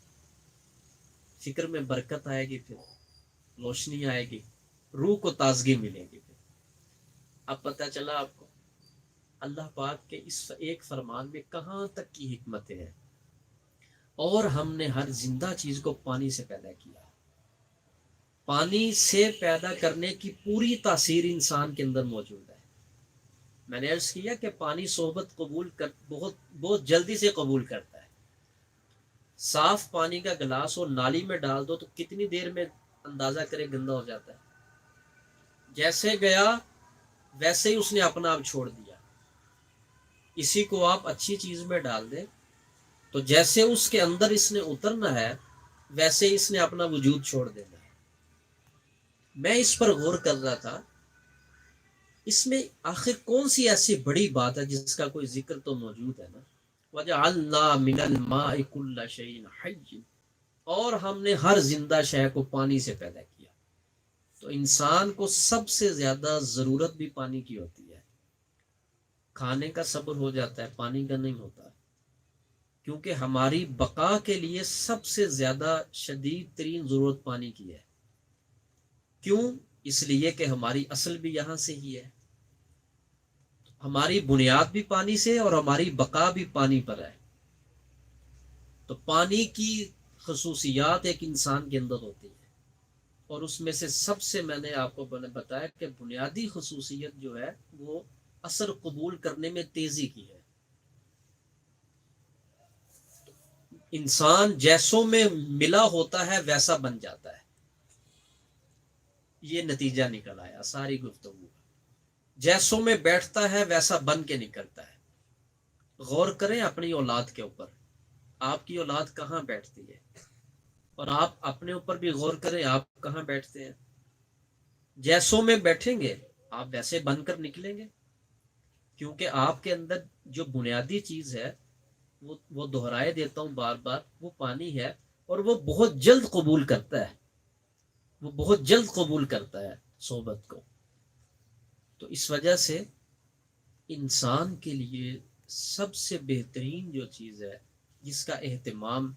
فکر میں برکت آئے گی، پھر روشنی آئے گی، روح کو تازگی ملے گی۔ پھر اب پتہ چلا آپ کو اللہ پاک کے اس ایک فرمان میں کہاں تک کی حکمتیں ہیں۔ اور ہم نے ہر زندہ چیز کو پانی سے پیدا کیا، پانی سے پیدا کرنے کی پوری تاثیر انسان کے اندر موجود ہے۔ میں نے عرض کیا کہ پانی صحبت قبول کر بہت جلدی سے قبول کرتا ہے۔ صاف پانی کا گلاس اور نالی میں ڈال دو تو کتنی دیر میں اندازہ کرے گندا ہو جاتا ہے، جیسے گیا ویسے ہی اس نے اپنا آپ چھوڑ دیا۔ اسی کو آپ اچھی چیز میں ڈال دیں تو جیسے اس کے اندر اس نے اترنا ہے ویسے ہی اس نے اپنا وجود چھوڑ دینا ہے۔ میں اس پر غور کر رہا تھا، اس میں آخر کون سی ایسی بڑی بات ہے جس کا کوئی ذکر تو موجود ہے نا، وَجَعَلْنَا مِنَ الْمَاءِ كُلَّ شَيْءٍ حَيٍّ، اور ہم نے ہر زندہ شے کو پانی سے پیدا کیا۔ تو انسان کو سب سے زیادہ ضرورت بھی پانی کی ہوتی ہے، کھانے کا صبر ہو جاتا ہے، پانی کا نہیں ہوتا، کیونکہ ہماری بقا کے لیے سب سے زیادہ شدید ترین ضرورت پانی کی ہے۔ کیوں؟ اس لیے کہ ہماری اصل بھی یہاں سے ہی ہے، ہماری بنیاد بھی پانی سے اور ہماری بقا بھی پانی پر ہے۔ تو پانی کی خصوصیات ایک انسان کے اندر ہوتی ہیں، اور اس میں سے سب سے میں نے آپ کو بتایا کہ بنیادی خصوصیت جو ہے وہ اثر قبول کرنے میں تیزی کی ہے۔ انسان جیسوں میں ملا ہوتا ہے ویسا بن جاتا ہے، یہ نتیجہ نکل آیا ساری گفتگو کا۔ جیسوں میں بیٹھتا ہے ویسا بن کے نکلتا ہے۔ غور کریں اپنی اولاد کے اوپر، آپ کی اولاد کہاں بیٹھتی ہے، اور آپ اپنے اوپر بھی غور کریں آپ کہاں بیٹھتے ہیں۔ جیسوں میں بیٹھیں گے آپ ویسے بن کر نکلیں گے، کیونکہ آپ کے اندر جو بنیادی چیز ہے وہ دہرائے دیتا ہوں بار بار، وہ پانی ہے، اور وہ بہت جلد قبول کرتا ہے، وہ بہت جلد قبول کرتا ہے صحبت کو۔ تو اس وجہ سے انسان کے لیے سب سے بہترین جو چیز ہے جس کا اہتمام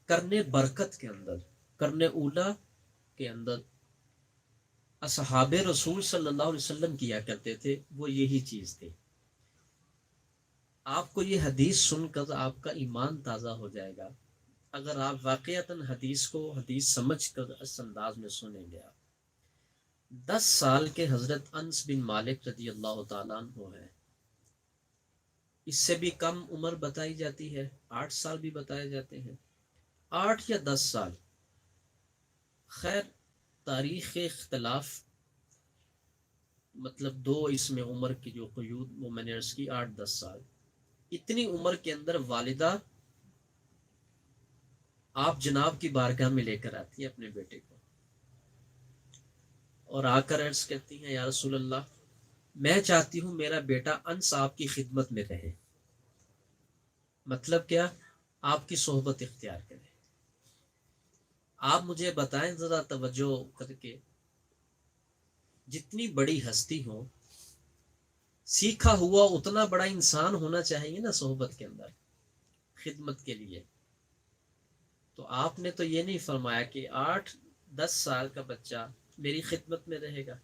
کرنے برکت کے اندر، کرنے اولا کے اندر اصحاب رسول صلی اللہ علیہ وسلم کیا کرتے تھے، وہ یہی چیز تھی۔ آپ کو یہ حدیث سن کر آپ کا ایمان تازہ ہو جائے گا اگر آپ واقعتاً حدیث سمجھ کر اس انداز میں سنیں گے۔ آپ 10 سال کے حضرت انس بن مالک رضی اللہ تعالیٰ عنہ ہیں، اس سے بھی کم عمر بتائی جاتی ہے، 8 سال بھی بتائے جاتے ہیں، 8 یا 10 سال، خیر تاریخ اختلاف، مطلب دو اس میں عمر کی جو قیود وہ میں نے عرض کی 8-10 سال۔ اتنی عمر کے اندر والدہ آپ جناب کی بارگاہ میں لے کر آتی ہے اپنے بیٹے کو، اور آ کر عرض کرتی ہیں یا رسول اللہ میں چاہتی ہوں میرا بیٹا انس آپ کی خدمت میں رہے، مطلب کیا، آپ کی صحبت اختیار کرے۔ آپ مجھے بتائیں ذرا توجہ کر کے، جتنی بڑی ہستی ہو سیکھا ہوا اتنا بڑا انسان ہونا چاہیے نا صحبت کے اندر خدمت کے لیے۔ تو آپ نے تو یہ نہیں فرمایا کہ 8-10 سال کا بچہ میری خدمت میں رہے گا۔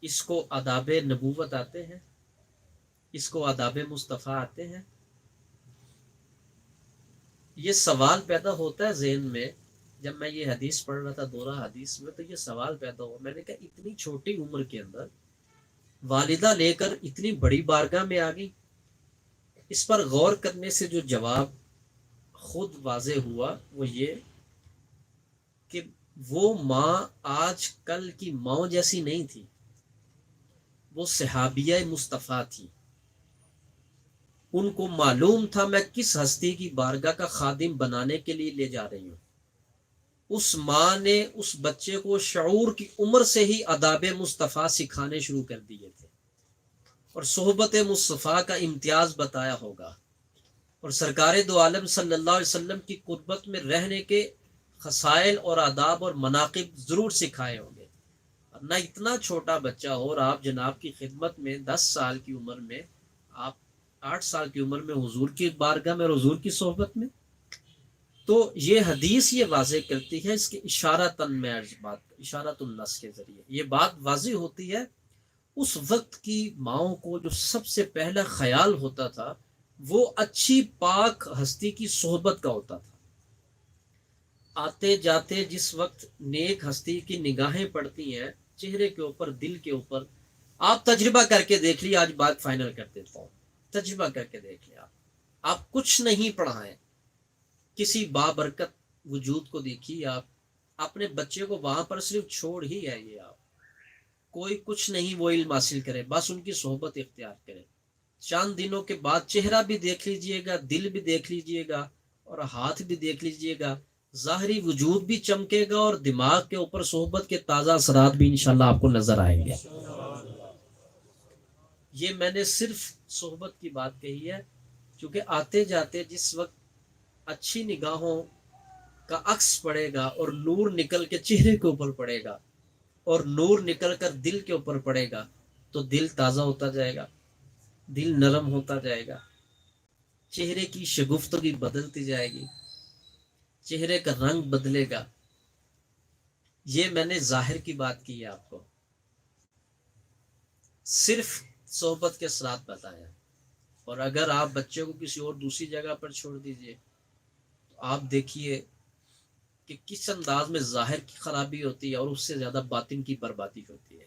اس کو آداب نبوت آتے ہیں، اس کو آداب مصطفیٰ آتے ہیں۔ یہ سوال پیدا ہوتا ہے ذہن میں، جب میں یہ حدیث پڑھ رہا تھا دورہ حدیث میں، تو یہ سوال پیدا ہوا، میں نے کہا اتنی چھوٹی عمر کے اندر والدہ لے کر اتنی بڑی بارگاہ میں آ گئی۔ اس پر غور کرنے سے جو جواب خود واضح ہوا وہ یہ کہ وہ ماں آج کل کی ماں جیسی نہیں تھی، وہ صحابیہ مصطفیٰ تھی۔ ان کو معلوم تھا میں کس ہستی کی بارگاہ کا خادم بنانے کے لیے لے جا رہی ہوں۔ اس ماں نے اس بچے کو شعور کی عمر سے ہی آداب مصطفیٰ سکھانے شروع کر دیے تھے، اور صحبت مصطفیٰ کا امتیاز بتایا ہوگا، اور سرکار دو عالم صلی اللہ علیہ وسلم کی قربت میں رہنے کے خصائل اور آداب اور مناقب ضرور سکھائے ہوں گے۔ نہ اتنا چھوٹا بچہ ہو اور آپ جناب کی خدمت میں 10 سال کی عمر میں، آپ 8 سال کی عمر میں حضور کی بارگاہ میں اور حضور کی صحبت میں، تو یہ حدیث یہ واضح کرتی ہے، اس کے اشارتاً میں اشارت النص کے ذریعے یہ بات واضح ہوتی ہے۔ اس وقت کی ماؤں کو جو سب سے پہلا خیال ہوتا تھا وہ اچھی پاک ہستی کی صحبت کا ہوتا تھا۔ آتے جاتے جس وقت نیک ہستی کی نگاہیں پڑتی ہیں چہرے کے اوپر، دل کے اوپر، آپ تجربہ کر کے دیکھ لیے، آج بات فائنل کر دیتا ہوں، تجربہ کر کے دیکھ لیں۔ آپ کچھ نہیں پڑھائیں، کسی بابرکت وجود کو دیکھیے، آپ اپنے بچے کو وہاں پر صرف چھوڑ ہی آئیے، آپ کوئی کچھ نہیں وہ علم حاصل کرے، بس ان کی صحبت اختیار کرے۔ چند دنوں کے بعد چہرہ بھی دیکھ لیجئے گا، دل بھی دیکھ لیجئے گا، اور ہاتھ بھی دیکھ لیجئے گا، ظاہری وجود بھی چمکے گا، اور دماغ کے اوپر صحبت کے تازہ اثرات بھی انشاءاللہ آپ کو نظر آئیں گے۔ یہ میں نے صرف صحبت کی بات کہی ہے، کیونکہ آتے جاتے جس وقت اچھی نگاہوں کا عکس پڑے گا اور نور نکل کے چہرے کے اوپر پڑے گا، اور نور نکل کر دل کے اوپر پڑے گا، تو دل تازہ ہوتا جائے گا، دل نرم ہوتا جائے گا، چہرے کی شگفتگی بدلتی جائے گی، چہرے کا رنگ بدلے گا۔ یہ میں نے ظاہر کی بات کی ہے، آپ کو صرف صحبت کے اثرات بتایا، اور اگر آپ بچے کو کسی اور دوسری جگہ پر چھوڑ دیجئے تو آپ دیکھیے کہ کس انداز میں ظاہر کی خرابی ہوتی ہے اور اس سے زیادہ باطن کی بربادی ہوتی ہے.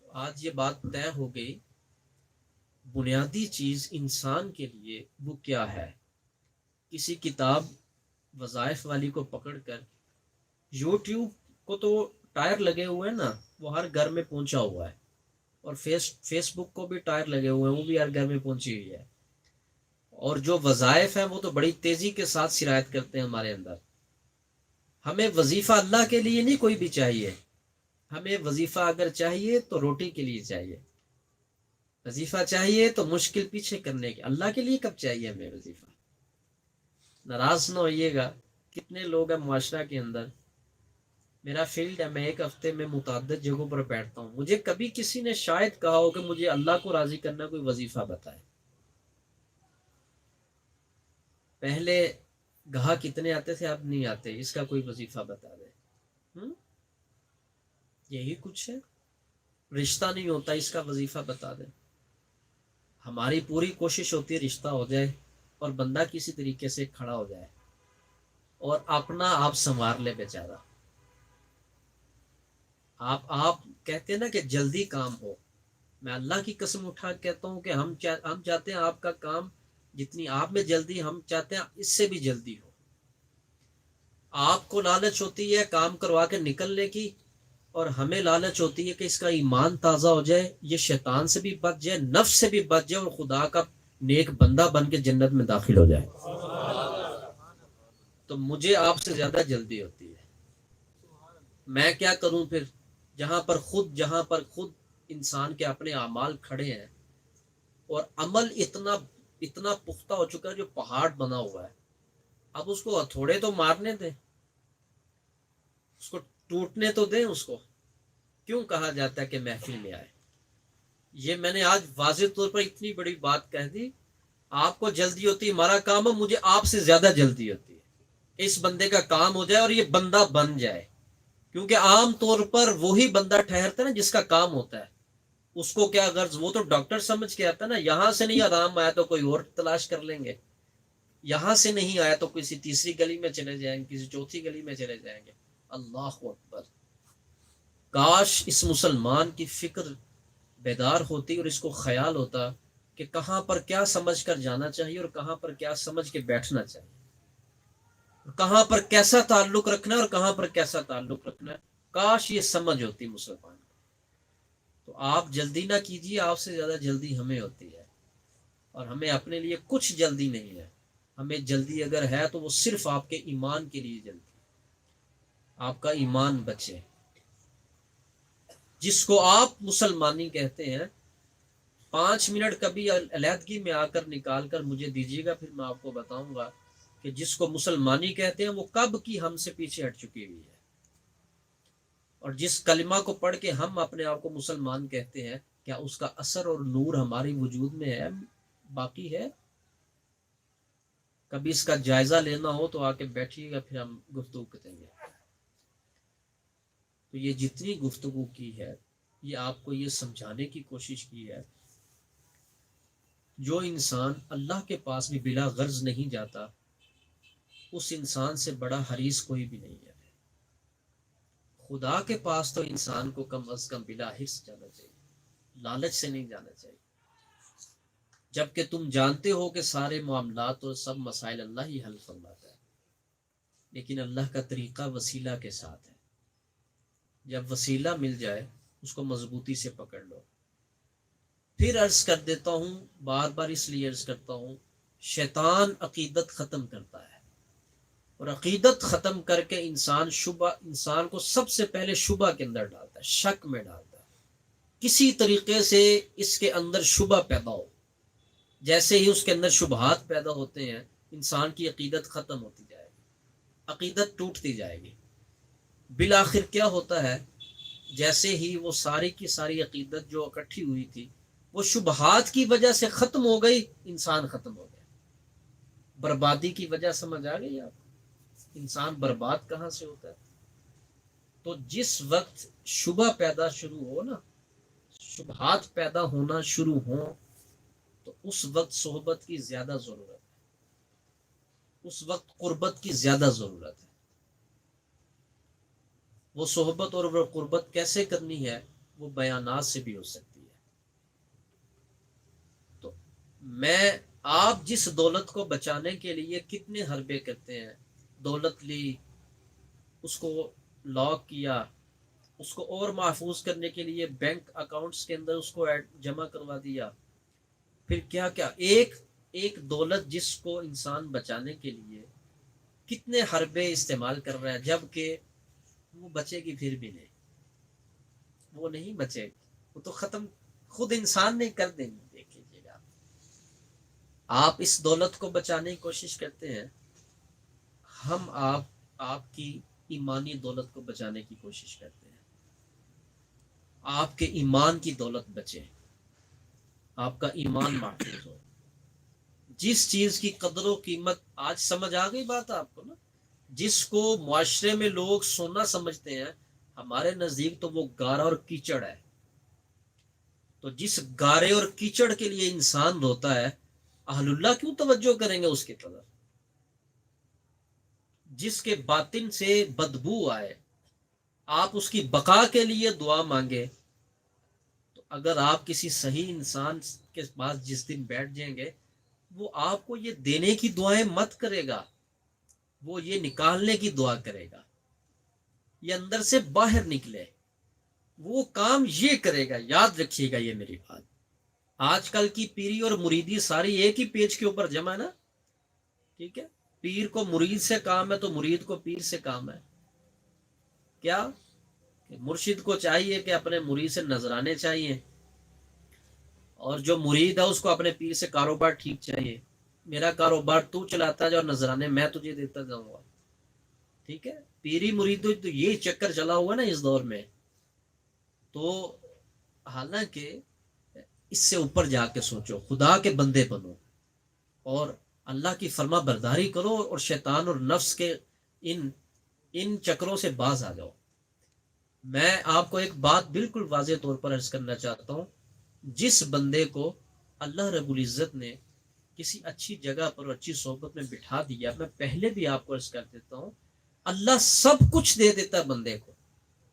آج یہ بات طے ہو گئی بنیادی چیز انسان کے لیے وہ کیا ہے. کسی کتاب وظائف والی کو پکڑ کر یوٹیوب کو تو ٹائر لگے ہوئے ہیں نا، وہ ہر گھر میں پہنچا ہوا ہے، اور فیس بک کو بھی ٹائر لگے ہوئے ہیں، وہ بھی ہر گھر میں پہنچی ہوئی ہے. اور جو وظائف ہیں وہ تو بڑی تیزی کے ساتھ سرایت کرتے ہیں ہمارے اندر. ہمیں وظیفہ اللہ کے لیے نہیں کوئی بھی چاہیے، ہمیں وظیفہ اگر چاہیے تو روٹی کے لیے چاہیے، وظیفہ چاہیے تو مشکل پیچھے کرنے کے. اللہ کے لیے کب چاہیے ہمیں وظیفہ؟ ناراض نہ ہوئیے گا، کتنے لوگ ہیں معاشرہ کے اندر. میرا فیلڈ ہے، میں ایک ہفتے میں متعدد جگہوں پر بیٹھتا ہوں، مجھے کبھی کسی نے شاید کہا ہو کہ مجھے اللہ کو راضی کرنا کوئی وظیفہ بتائے. پہلے گاہک کتنے آتے تھے، اب نہیں آتے، اس کا کوئی وظیفہ بتا دے. یہی کچھ ہے. رشتہ نہیں ہوتا، اس کا وظیفہ بتا دے. ہماری پوری کوشش ہوتی ہے رشتہ ہو جائے اور بندہ کسی طریقے سے کھڑا ہو جائے اور اپنا آپ سنوار لے بیچارہ. آپ کہتے ہیں نا کہ جلدی کام ہو. میں اللہ کی قسم اٹھا کہتا ہوں کہ ہم چاہتے ہیں آپ کا کام جتنی آپ میں جلدی، ہم چاہتے ہیں اس سے بھی جلدی ہو. آپ کو لالچ ہوتی ہے کام کروا کے نکلنے کی، اور ہمیں لالچ ہوتی ہے کہ اس کا ایمان تازہ ہو جائے، یہ شیطان سے بھی بچ جائے، نفس سے بھی بچ جائے، اور خدا کا نیک بندہ بن کے جنت میں داخل ہو جائے. تو مجھے آپ سے زیادہ جلدی ہوتی ہے. میں کیا کروں پھر، جہاں پر خود انسان کے اپنے اعمال کھڑے ہیں اور عمل اتنا پختہ ہو چکا ہے جو پہاڑ بنا ہوا ہے. اب اس کو ہتھوڑے تو مارنے دیں، اس کو ٹوٹنے تو دیں. اس کو کیوں کہا جاتا ہے کہ محفل میں آئے؟ یہ میں نے آج واضح طور پر اتنی بڑی بات کہہ دی. آپ کو جلدی ہوتی ہے، ہمارا کام ہے، مجھے آپ سے زیادہ جلدی ہوتی ہے کہ اس بندے کا کام ہو جائے اور یہ بندہ بن جائے. کیونکہ عام طور پر وہی بندہ ٹھہرتا ہے نا جس کا کام ہوتا ہے. اس کو کیا غرض، وہ تو ڈاکٹر سمجھ کے آتا ہے نا، یہاں سے نہیں آرام آیا تو کوئی اور تلاش کر لیں گے، یہاں سے نہیں آیا تو کسی تیسری گلی میں چلے جائیں گے، کسی چوتھی گلی میں چلے جائیں گے. اللہ اکبر. کاش اس مسلمان کی فکر بیدار ہوتی اور اس کو خیال ہوتا کہ کہاں پر کیا سمجھ کر جانا چاہیے اور کہاں پر کیا سمجھ کے بیٹھنا چاہیے، کہاں پر کیسا تعلق رکھنا ہے اور کہاں پر کیسا تعلق رکھنا ہے. کاش یہ سمجھ ہوتی مسلمان. تو آپ جلدی نہ کیجیے، آپ سے زیادہ جلدی ہمیں ہوتی ہے، اور ہمیں اپنے لیے کچھ جلدی نہیں ہے. ہمیں جلدی اگر ہے تو وہ صرف آپ کے ایمان کے لیے جلدی، آپ کا ایمان بچے. جس کو آپ مسلمانی کہتے ہیں، 5 منٹ کبھی علیحدگی میں آ کر نکال کر مجھے دیجیے گا، پھر میں آپ کو بتاؤں گا کہ جس کو مسلمانی کہتے ہیں وہ کب کی ہم سے پیچھے ہٹ چکی ہوئی ہے. اور جس کلمہ کو پڑھ کے ہم اپنے آپ کو مسلمان کہتے ہیں، کیا اس کا اثر اور نور ہماری وجود میں ہے، باقی ہے؟ کبھی اس کا جائزہ لینا ہو تو آ کے بیٹھیے گا، پھر ہم گفتگو کریں گے. تو یہ جتنی گفتگو کی ہے، یہ آپ کو یہ سمجھانے کی کوشش کی ہے، جو انسان اللہ کے پاس بھی بلا غرض نہیں جاتا، اس انسان سے بڑا حریص کوئی بھی نہیں ہے. خدا کے پاس تو انسان کو کم از کم بلا حرص جانا چاہیے، لالچ سے نہیں جانا چاہیے. جبکہ تم جانتے ہو کہ سارے معاملات اور سب مسائل اللہ ہی حل فرماتا ہے، لیکن اللہ کا طریقہ وسیلہ کے ساتھ ہے. جب وسیلہ مل جائے اس کو مضبوطی سے پکڑ لو. پھر عرض کر دیتا ہوں، بار بار اس لیے عرض کرتا ہوں، شیطان عقیدت ختم کرتا ہے، اور عقیدت ختم کر کے انسان کو سب سے پہلے شبہ کے اندر ڈالتا ہے، شک میں ڈالتا ہے. کسی طریقے سے اس کے اندر شبہ پیدا ہو، جیسے ہی اس کے اندر شبہات پیدا ہوتے ہیں، انسان کی عقیدت ختم ہوتی جائے گی، عقیدت ٹوٹتی جائے گی. بالآخر کیا ہوتا ہے، جیسے ہی وہ ساری کی ساری عقیدت جو اکٹھی ہوئی تھی وہ شبہات کی وجہ سے ختم ہو گئی، انسان ختم ہو گیا. بربادی کی وجہ سمجھ آ گئی آپ؟ انسان برباد کہاں سے ہوتا ہے؟ تو جس وقت شبہ پیدا شروع ہو نا، شبہات پیدا ہونا شروع ہوں، تو اس وقت صحبت کی زیادہ ضرورت ہے. اس وقت قربت کی زیادہ ضرورت ہے. وہ صحبت اور وہ قربت کیسے کرنی ہے وہ بیانات سے بھی ہو سکتی ہے. تو میں آپ جس دولت کو بچانے کے لیے کتنے حربے کرتے ہیں، دولت لی، اس کو لاک کیا، اس کو اور محفوظ کرنے کے لیے بینک اکاؤنٹس کے اندر اس کو جمع کروا دیا، پھر کیا کیا ایک ایک دولت جس کو انسان بچانے کے لیے کتنے حربے استعمال کر رہا ہے، جبکہ وہ بچے گی پھر بھی نہیں، وہ نہیں بچے گی، وہ تو ختم خود انسان نے کر دیں گے. دیکھیے گا آپ اس دولت کو بچانے کی کوشش کرتے ہیں، ہم آپ کی ایمانی دولت کو بچانے کی کوشش کرتے ہیں. آپ کے ایمان کی دولت بچے، آپ کا ایمان محفوظ ہو. جس چیز کی قدر و قیمت آج سمجھ آ گئی بات آپ کو نا، جس کو معاشرے میں لوگ سونا سمجھتے ہیں، ہمارے نزدیک تو وہ گارا اور کیچڑ ہے. تو جس گارے اور کیچڑ کے لیے انسان روتا ہے، اہل اللہ کیوں توجہ کریں گے اس کی طرف؟ جس کے باطن سے بدبو آئے، آپ اس کی بقا کے لیے دعا مانگے، تو اگر آپ کسی صحیح انسان کے پاس جس دن بیٹھ جائیں گے، وہ آپ کو یہ دینے کی دعائیں مت کرے گا، وہ یہ نکالنے کی دعا کرے گا، یہ اندر سے باہر نکلے، وہ کام یہ کرے گا. یاد رکھیے گا یہ میری بات. آج کل کی پیری اور مریدی ساری ایک ہی پیج کے اوپر جمع ہے نا، ٹھیک ہے. پیر کو مرید سے کام ہے تو مرید کو پیر سے کام ہے. کیا کہ مرشد کو چاہیے کہ اپنے مرید سے نذرانے چاہیے، اور جو مرید ہے اس کو اپنے پیر سے کاروبار ٹھیک چاہیے. میرا کاروبار تو چلاتا جا اور نذرانے میں تجھے دیتا جاؤں گا. ٹھیک ہے. پیری مرید تو یہ چکر چلا ہوا نا اس دور میں. تو حالانکہ اس سے اوپر جا کے سوچو، خدا کے بندے بنو اور اللہ کی فرما برداری کرو، اور شیطان اور نفس کے ان چکروں سے باز آ جاؤ. میں آپ کو ایک بات بالکل واضح طور پر عرض کرنا چاہتا ہوں، جس بندے کو اللہ رب العزت نے کسی اچھی جگہ پر اچھی صحبت میں بٹھا دیا، میں پہلے بھی آپ کو عرض کر دیتا ہوں، اللہ سب کچھ دے دیتا ہے بندے کو،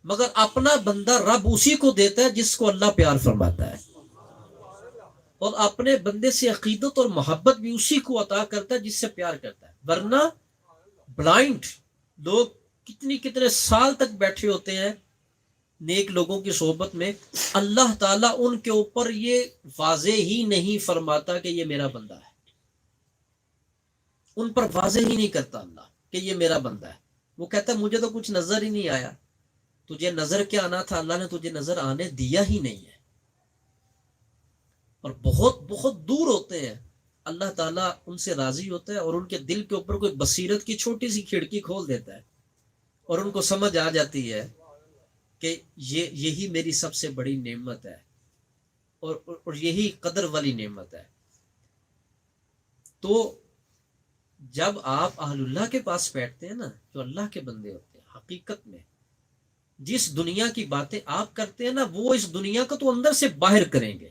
مگر اپنا بندہ رب اسی کو دیتا ہے جس کو اللہ پیار فرماتا ہے، اور اپنے بندے سے عقیدت اور محبت بھی اسی کو عطا کرتا ہے جس سے پیار کرتا ہے. ورنہ بلائنڈ لوگ کتنے سال تک بیٹھے ہوتے ہیں نیک لوگوں کی صحبت میں، اللہ تعالیٰ ان کے اوپر یہ واضح ہی نہیں فرماتا کہ یہ میرا بندہ ہے، ان پر واضح ہی نہیں کرتا اللہ کہ یہ میرا بندہ ہے. وہ کہتا ہے مجھے تو کچھ نظر ہی نہیں آیا. تجھے نظر کیا آنا تھا، اللہ نے تجھے نظر آنے دیا ہی نہیں ہے. اور بہت بہت دور ہوتے ہیں، اللہ تعالیٰ ان سے راضی ہوتا ہے اور ان کے دل کے اوپر کوئی بصیرت کی چھوٹی سی کھڑکی کھول دیتا ہے، اور ان کو سمجھ آ جاتی ہے کہ یہی میری سب سے بڑی نعمت ہے، اور یہی قدر والی نعمت ہے. تو جب آپ اہل اللہ کے پاس بیٹھتے ہیں نا، جو اللہ کے بندے ہوتے ہیں، حقیقت میں جس دنیا کی باتیں آپ کرتے ہیں نا، وہ اس دنیا کو تو اندر سے باہر کریں گے.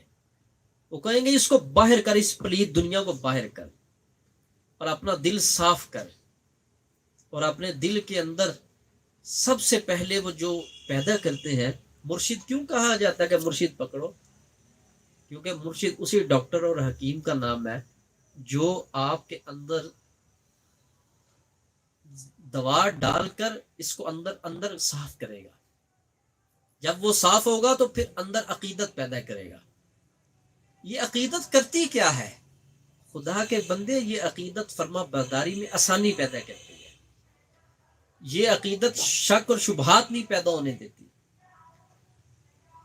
وہ کہیں گے اس کو باہر کر، اس پلید دنیا کو باہر کر، اور اپنا دل صاف کر. اور اپنے دل کے اندر سب سے پہلے وہ جو پیدا کرتے ہیں، مرشد کیوں کہا جاتا ہے کہ مرشد پکڑو؟ کیونکہ مرشد اسی ڈاکٹر اور حکیم کا نام ہے جو آپ کے اندر دوا ڈال کر اس کو اندر اندر صاف کرے گا. جب وہ صاف ہوگا تو پھر اندر عقیدت پیدا کرے گا. یہ عقیدت کرتی کیا ہے؟ خدا کے بندے، یہ عقیدت فرما برداری میں آسانی پیدا کرتی ہے. یہ عقیدت شک اور شبہات نہیں پیدا ہونے دیتی.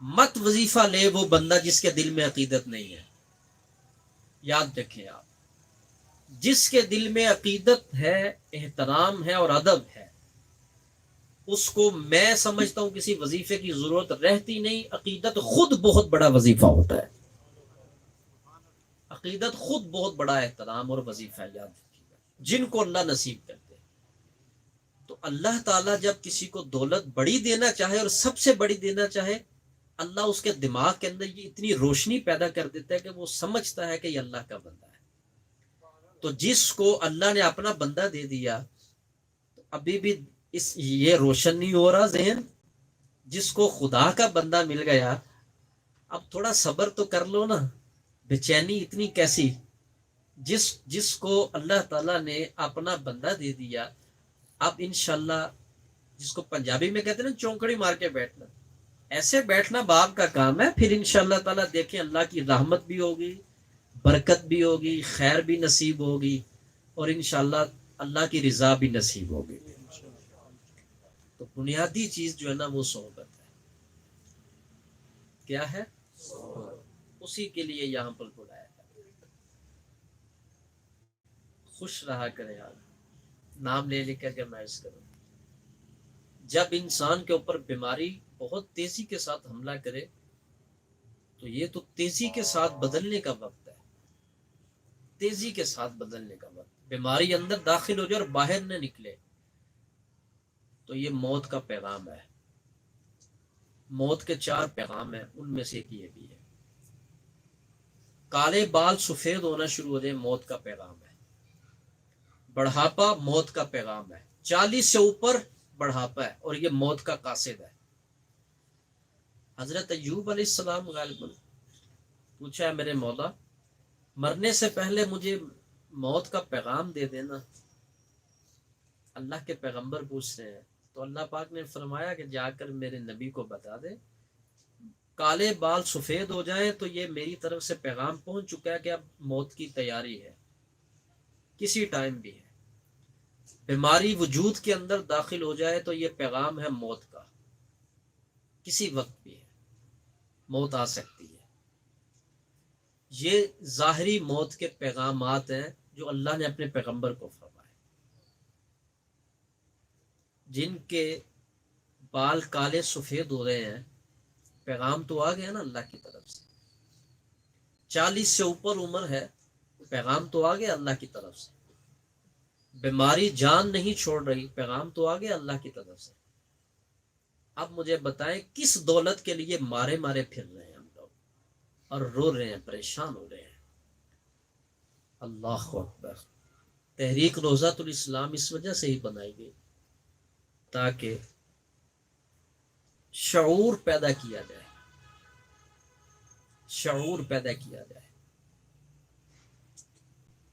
مت وظیفہ لے وہ بندہ جس کے دل میں عقیدت نہیں ہے. یاد رکھیں آپ، جس کے دل میں عقیدت ہے، احترام ہے اور ادب ہے، اس کو میں سمجھتا ہوں کسی وظیفے کی ضرورت رہتی نہیں. عقیدت خود بہت بڑا وظیفہ ہوتا ہے. عقیدت خود بہت بڑا احترام اور وظیفہ ہے. یاد رکھیے گا جن کو اللہ نصیب کرتے ہیں. تو اللہ تعالیٰ جب کسی کو دولت بڑی دینا چاہے اور سب سے بڑی دینا چاہے، اللہ اس کے دماغ کے اندر یہ اتنی روشنی پیدا کر دیتا ہے کہ وہ سمجھتا ہے کہ یہ اللہ کا بندہ ہے. تو جس کو اللہ نے اپنا بندہ دے دیا تو ابھی بھی یہ روشن نہیں ہو رہا ذہن. جس کو خدا کا بندہ مل گیا اب تھوڑا صبر تو کر لو نا, بے چینی اتنی کیسی. جس کو اللہ تعالیٰ نے اپنا بندہ دے دیا, اب انشاءاللہ جس کو پنجابی میں کہتے ہیں نا چونکڑی مار کے بیٹھنا, ایسے بیٹھنا باپ کا کام ہے. پھر انشاءاللہ تعالیٰ دیکھیں اللہ کی رحمت بھی ہوگی, برکت بھی ہوگی, خیر بھی نصیب ہوگی, اور انشاءاللہ اللہ کی رضا بھی نصیب ہوگی. تو بنیادی چیز جو ہے نا وہ صحبت ہے. کیا ہے؟ اسی کے لیے یہاں پر بلایا ہے. خوش رہا کرے آپ, نام لے کر کے محض کرو. جب انسان کے اوپر بیماری بہت تیزی کے ساتھ حملہ کرے تو یہ تو تیزی کے ساتھ بدلنے کا وقت ہے. تیزی کے ساتھ بدلنے کا وقت. بیماری اندر داخل ہو جائے اور باہر نہ نکلے تو یہ موت کا پیغام ہے. موت کے 4 پیغام ہیں, ان میں سے ایک یہ بھی ہے. کالے بال سفید ہونا شروع ہو جائے, موت کا پیغام ہے. بڑھاپا موت کا پیغام ہے. 40 سے اوپر بڑھاپا ہے اور یہ موت کا قاصد ہے. حضرت ایوب علیہ السلام غالباً پوچھا ہے میرے مولا مرنے سے پہلے مجھے موت کا پیغام دے دینا. اللہ کے پیغمبر پوچھ رہے ہیں تو اللہ پاک نے فرمایا کہ جا کر میرے نبی کو بتا دے, کالے بال سفید ہو جائیں تو یہ میری طرف سے پیغام پہنچ چکا ہے کہ اب موت کی تیاری ہے, کسی ٹائم بھی ہے. بیماری وجود کے اندر داخل ہو جائے تو یہ پیغام ہے موت کا, کسی وقت بھی ہے, موت آ سکتی ہے. یہ ظاہری موت کے پیغامات ہیں جو اللہ نے اپنے پیغمبر کو فرمائے. جن کے بال کالے سفید ہو رہے ہیں پیغام تو آ گیا نا اللہ کی طرف سے. 40 سے اوپر عمر ہے, پیغام تو آ گیا اللہ کی طرف سے. بیماری جان نہیں چھوڑ رہی, پیغام تو آ گیا اللہ کی طرف سے. اب مجھے بتائیں کس دولت کے لیے مارے مارے پھر رہے ہیں ہم لوگ اور رو رہے ہیں, پریشان ہو رہے ہیں. اللہ اکبر. تحریک روضۃ الاسلام اس وجہ سے ہی بنائی گئی تاکہ شعور پیدا کیا جائے, شعور پیدا کیا جائے.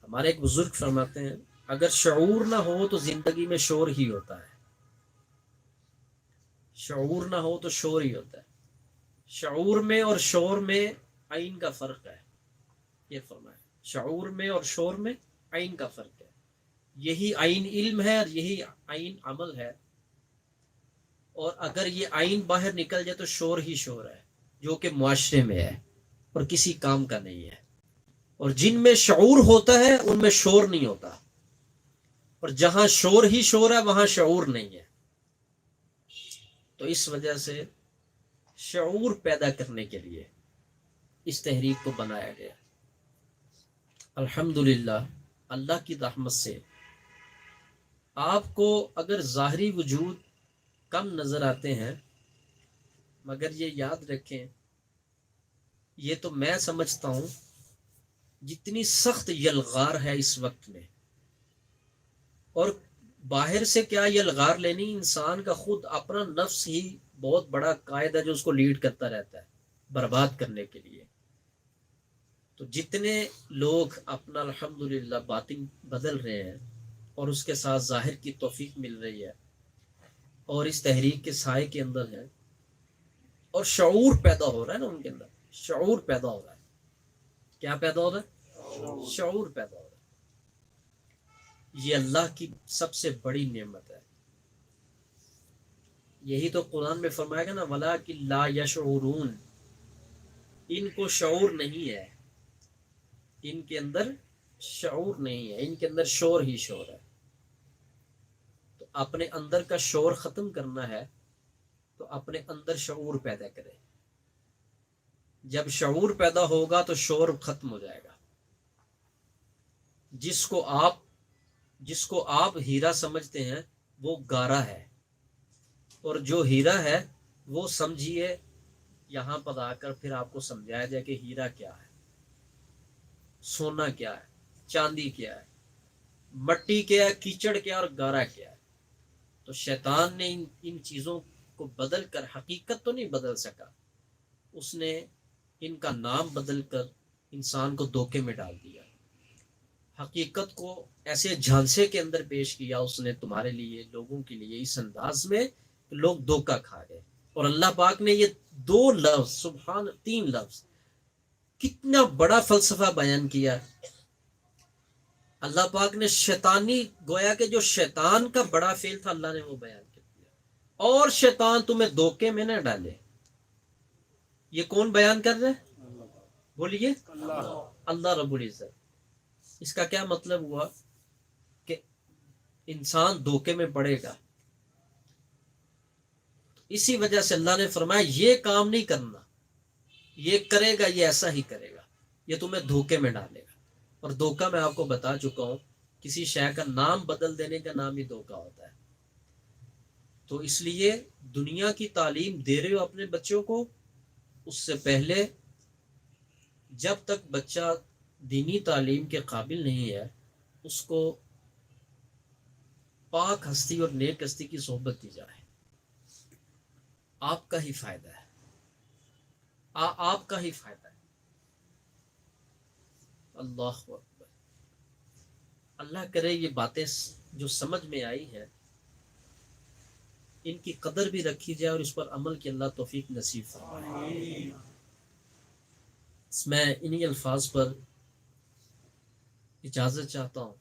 ہمارے ایک بزرگ فرماتے ہیں اگر شعور نہ ہو تو زندگی میں شور ہی ہوتا ہے. شعور نہ ہو تو شور ہی ہوتا ہے. شعور میں اور شور میں عین کا فرق ہے, یہ فرمایا. شعور میں اور شور میں عین کا فرق ہے. یہی عین علم ہے اور یہی عین عمل ہے. اور اگر یہ عین باہر نکل جائے تو شور ہی شور ہے جو کہ معاشرے میں ہے اور کسی کام کا نہیں ہے. اور جن میں شعور ہوتا ہے ان میں شور نہیں ہوتا, اور جہاں شور ہی شور ہے وہاں شعور نہیں ہے. تو اس وجہ سے شعور پیدا کرنے کے لیے اس تحریک کو بنایا گیا. الحمدللہ اللہ کی رحمت سے آپ کو اگر ظاہری وجود کم نظر آتے ہیں, مگر یہ یاد رکھیں یہ تو میں سمجھتا ہوں جتنی سخت یلغار ہے اس وقت میں, اور باہر سے کیا یلغار لینی, انسان کا خود اپنا نفس ہی بہت بڑا قائد ہے جو اس کو لیڈ کرتا رہتا ہے برباد کرنے کے لیے. تو جتنے لوگ اپنا الحمدللہ باطن بدل رہے ہیں اور اس کے ساتھ ظاہر کی توفیق مل رہی ہے اور اس تحریک کے سائے کے اندر ہے اور شعور پیدا ہو رہا ہے نا ان کے اندر, شعور پیدا ہو رہا ہے. کیا پیدا ہو رہا ہے؟ شعور پیدا ہو رہا ہے. یہ اللہ کی سب سے بڑی نعمت ہے. یہی تو قرآن میں فرمایا گا نا وَلَٰكِن لَا يَشْعُرُونَ, ان کو شعور نہیں ہے, ان کے اندر شعور نہیں ہے, ان کے اندر شور ہی شور ہے. تو اپنے اندر کا شور ختم کرنا ہے تو اپنے اندر شعور پیدا کرے. جب شعور پیدا ہوگا تو شور ختم ہو جائے گا. جس کو آپ ہیرا سمجھتے ہیں وہ گارا ہے, اور جو ہیرا ہے وہ سمجھیے یہاں پر آ کر پھر آپ کو سمجھایا جائے کہ ہیرا کیا ہے, سونا کیا ہے, چاندی کیا ہے. مٹی کیا ہے، کیچڑ کیا اور گارا کیا ہے. تو شیطان نے ان چیزوں کو بدل کر حقیقت تو نہیں بدل سکا، اس نے ان کا نام بدل کر انسان کو دھوکے میں ڈال دیا. حقیقت کو ایسے جھانسے کے اندر پیش کیا اس نے تمہارے لیے، لوگوں کے لیے، اس انداز میں کہ لوگ دھوکا کھا گئے. اور اللہ پاک نے یہ دو لفظ، سبحان، تین لفظ، کتنا بڑا فلسفہ بیان کیا. اللہ پاک نے شیطانی، گویا کہ جو شیطان کا بڑا فعل تھا اللہ نے وہ بیان کر دیا. اور شیطان تمہیں دھوکے میں نہ ڈالے. یہ کون بیان کر رہے ہیں؟ بولیے، اللہ رب العزت. اس کا کیا مطلب ہوا کہ انسان دھوکے میں پڑے گا. اسی وجہ سے اللہ نے فرمایا یہ کام نہیں کرنا، یہ کرے گا یہ ایسا ہی کرے گا، یہ تمہیں دھوکے میں ڈالے گا. اور دھوکا میں آپ کو بتا چکا ہوں، کسی شے کا نام بدل دینے کا نام ہی دھوکا ہوتا ہے. تو اس لیے دنیا کی تعلیم دے رہے ہو اپنے بچوں کو، اس سے پہلے جب تک بچہ دینی تعلیم کے قابل نہیں ہے اس کو پاک ہستی اور نیک ہستی کی صحبت دی جائے. آپ کا ہی فائدہ ہے، آپ کا ہی فائدہ ہے. اللہ اکبر. اللہ کرے یہ باتیں جو سمجھ میں آئی ہیں ان کی قدر بھی رکھی جائے اور اس پر عمل کی اللہ توفیق نصیب فرمائے. میں انہی الفاظ پر اجازت چاہتا ہوں.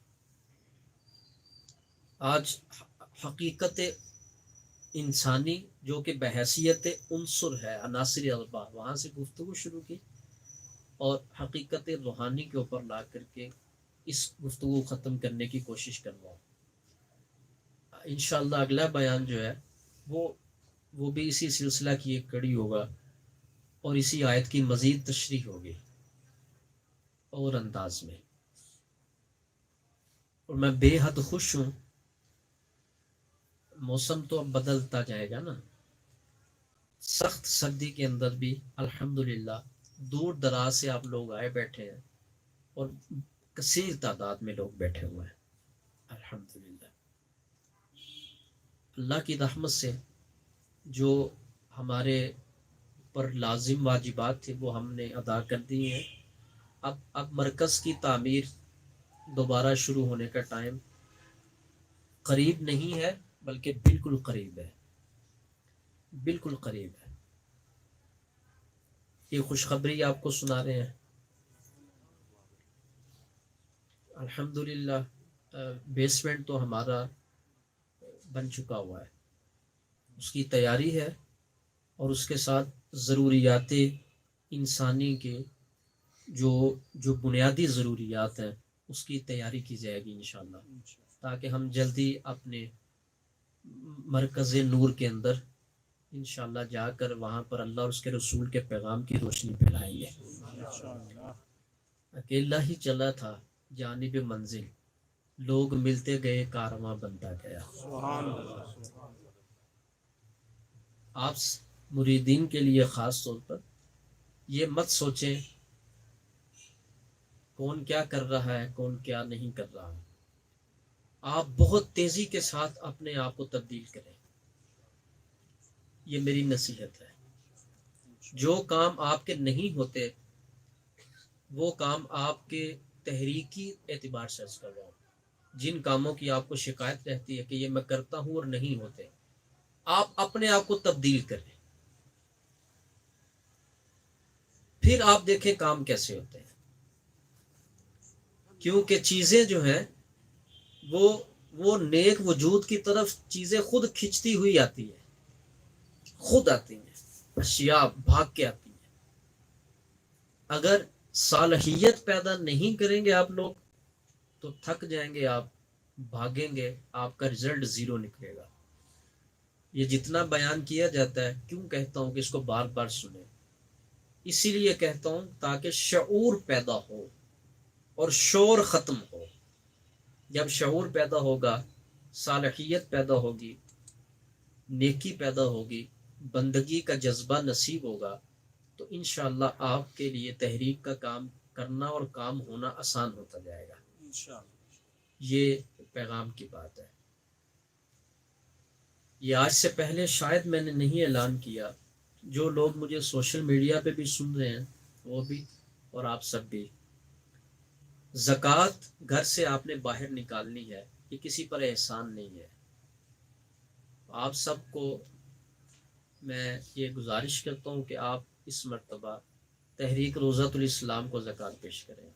آج حقیقت انسانی جو کہ بحیثیت عنصر ہے، عناصر اربع، وہاں سے گفتگو شروع کی اور حقیقت روحانی کے اوپر لا کر کے اس گفتگو کو ختم کرنے کی کوشش کرواؤں. انشاءاللہ اگلا بیان جو ہے وہ بھی اسی سلسلہ کی ایک کڑی ہوگا اور اسی آیت کی مزید تشریح ہوگی اور انداز میں. اور میں بے حد خوش ہوں. موسم تو اب بدلتا جائے گا نا، سخت سردی کے اندر بھی الحمدللہ دور دراز سے آپ لوگ آئے بیٹھے ہیں اور کثیر تعداد میں لوگ بیٹھے ہوئے ہیں. الحمدللہ اللہ کی رحمت سے جو ہمارے پر لازم واجبات تھے وہ ہم نے ادا کر دی ہیں. اب مرکز کی تعمیر دوبارہ شروع ہونے کا ٹائم قریب نہیں ہے بلکہ بالکل قریب ہے، بالکل قریب ہے. یہ خوشخبری آپ کو سنا رہے ہیں. الحمدللہ بیسمنٹ تو ہمارا بن چکا ہوا ہے، اس کی تیاری ہے اور اس کے ساتھ ضروریات انسانی کے جو بنیادی ضروریات ہیں اس کی تیاری کی جائے گی انشاءاللہ، تاکہ ہم جلدی اپنے مرکز نور کے اندر انشاءاللہ جا کر وہاں پر اللہ اور اس کے رسول کے پیغام کی روشنی پھیلائیں گے. اکیلا ہی چلا تھا جانب منزل، لوگ ملتے گئے کارواں بنتا گیا. آپ مریدین کے لیے خاص طور پر یہ مت سوچیں کون کیا کر رہا ہے کون کیا نہیں کر رہا ہے. آپ بہت تیزی کے ساتھ اپنے آپ کو تبدیل کریں، یہ میری نصیحت ہے. جو کام آپ کے نہیں ہوتے وہ کام آپ کے تحریکی اعتبار سے کر رہا ہوں. جن کاموں کی آپ کو شکایت رہتی ہے کہ یہ میں کرتا ہوں اور نہیں ہوتے، آپ اپنے آپ کو تبدیل کریں، پھر آپ دیکھیں کام کیسے ہوتے ہیں. کیونکہ چیزیں جو ہیں وہ نیک وجود کی طرف چیزیں خود کھنچتی ہوئی آتی ہیں، خود آتی ہیں، اشیاء بھاگ کے آتی ہیں. اگر صالحیت پیدا نہیں کریں گے آپ لوگ تو تھک جائیں گے، آپ بھاگیں گے، آپ کا رزلٹ زیرو نکلے گا. یہ جتنا بیان کیا جاتا ہے کیوں کہتا ہوں کہ اس کو بار بار سنیں، اسی لیے کہتا ہوں تاکہ شعور پیدا ہو اور شور ختم ہو. جب شعور پیدا ہوگا، صالحیت پیدا ہوگی، نیکی پیدا ہوگی، بندگی کا جذبہ نصیب ہوگا تو انشاءاللہ آپ کے لیے تحریک کا کام کرنا اور کام ہونا آسان ہوتا جائے گا. یہ پیغام کی بات ہے. یہ آج سے پہلے شاید میں نے نہیں اعلان کیا. جو لوگ مجھے سوشل میڈیا پہ بھی سن رہے ہیں وہ بھی، اور آپ سب بھی، زکوٰۃ گھر سے آپ نے باہر نکالنی ہے. یہ کسی پر احسان نہیں ہے. آپ سب کو میں یہ گزارش کرتا ہوں کہ آپ اس مرتبہ تحریک روضۃ الاسلام کو زکوٰۃ پیش کریں.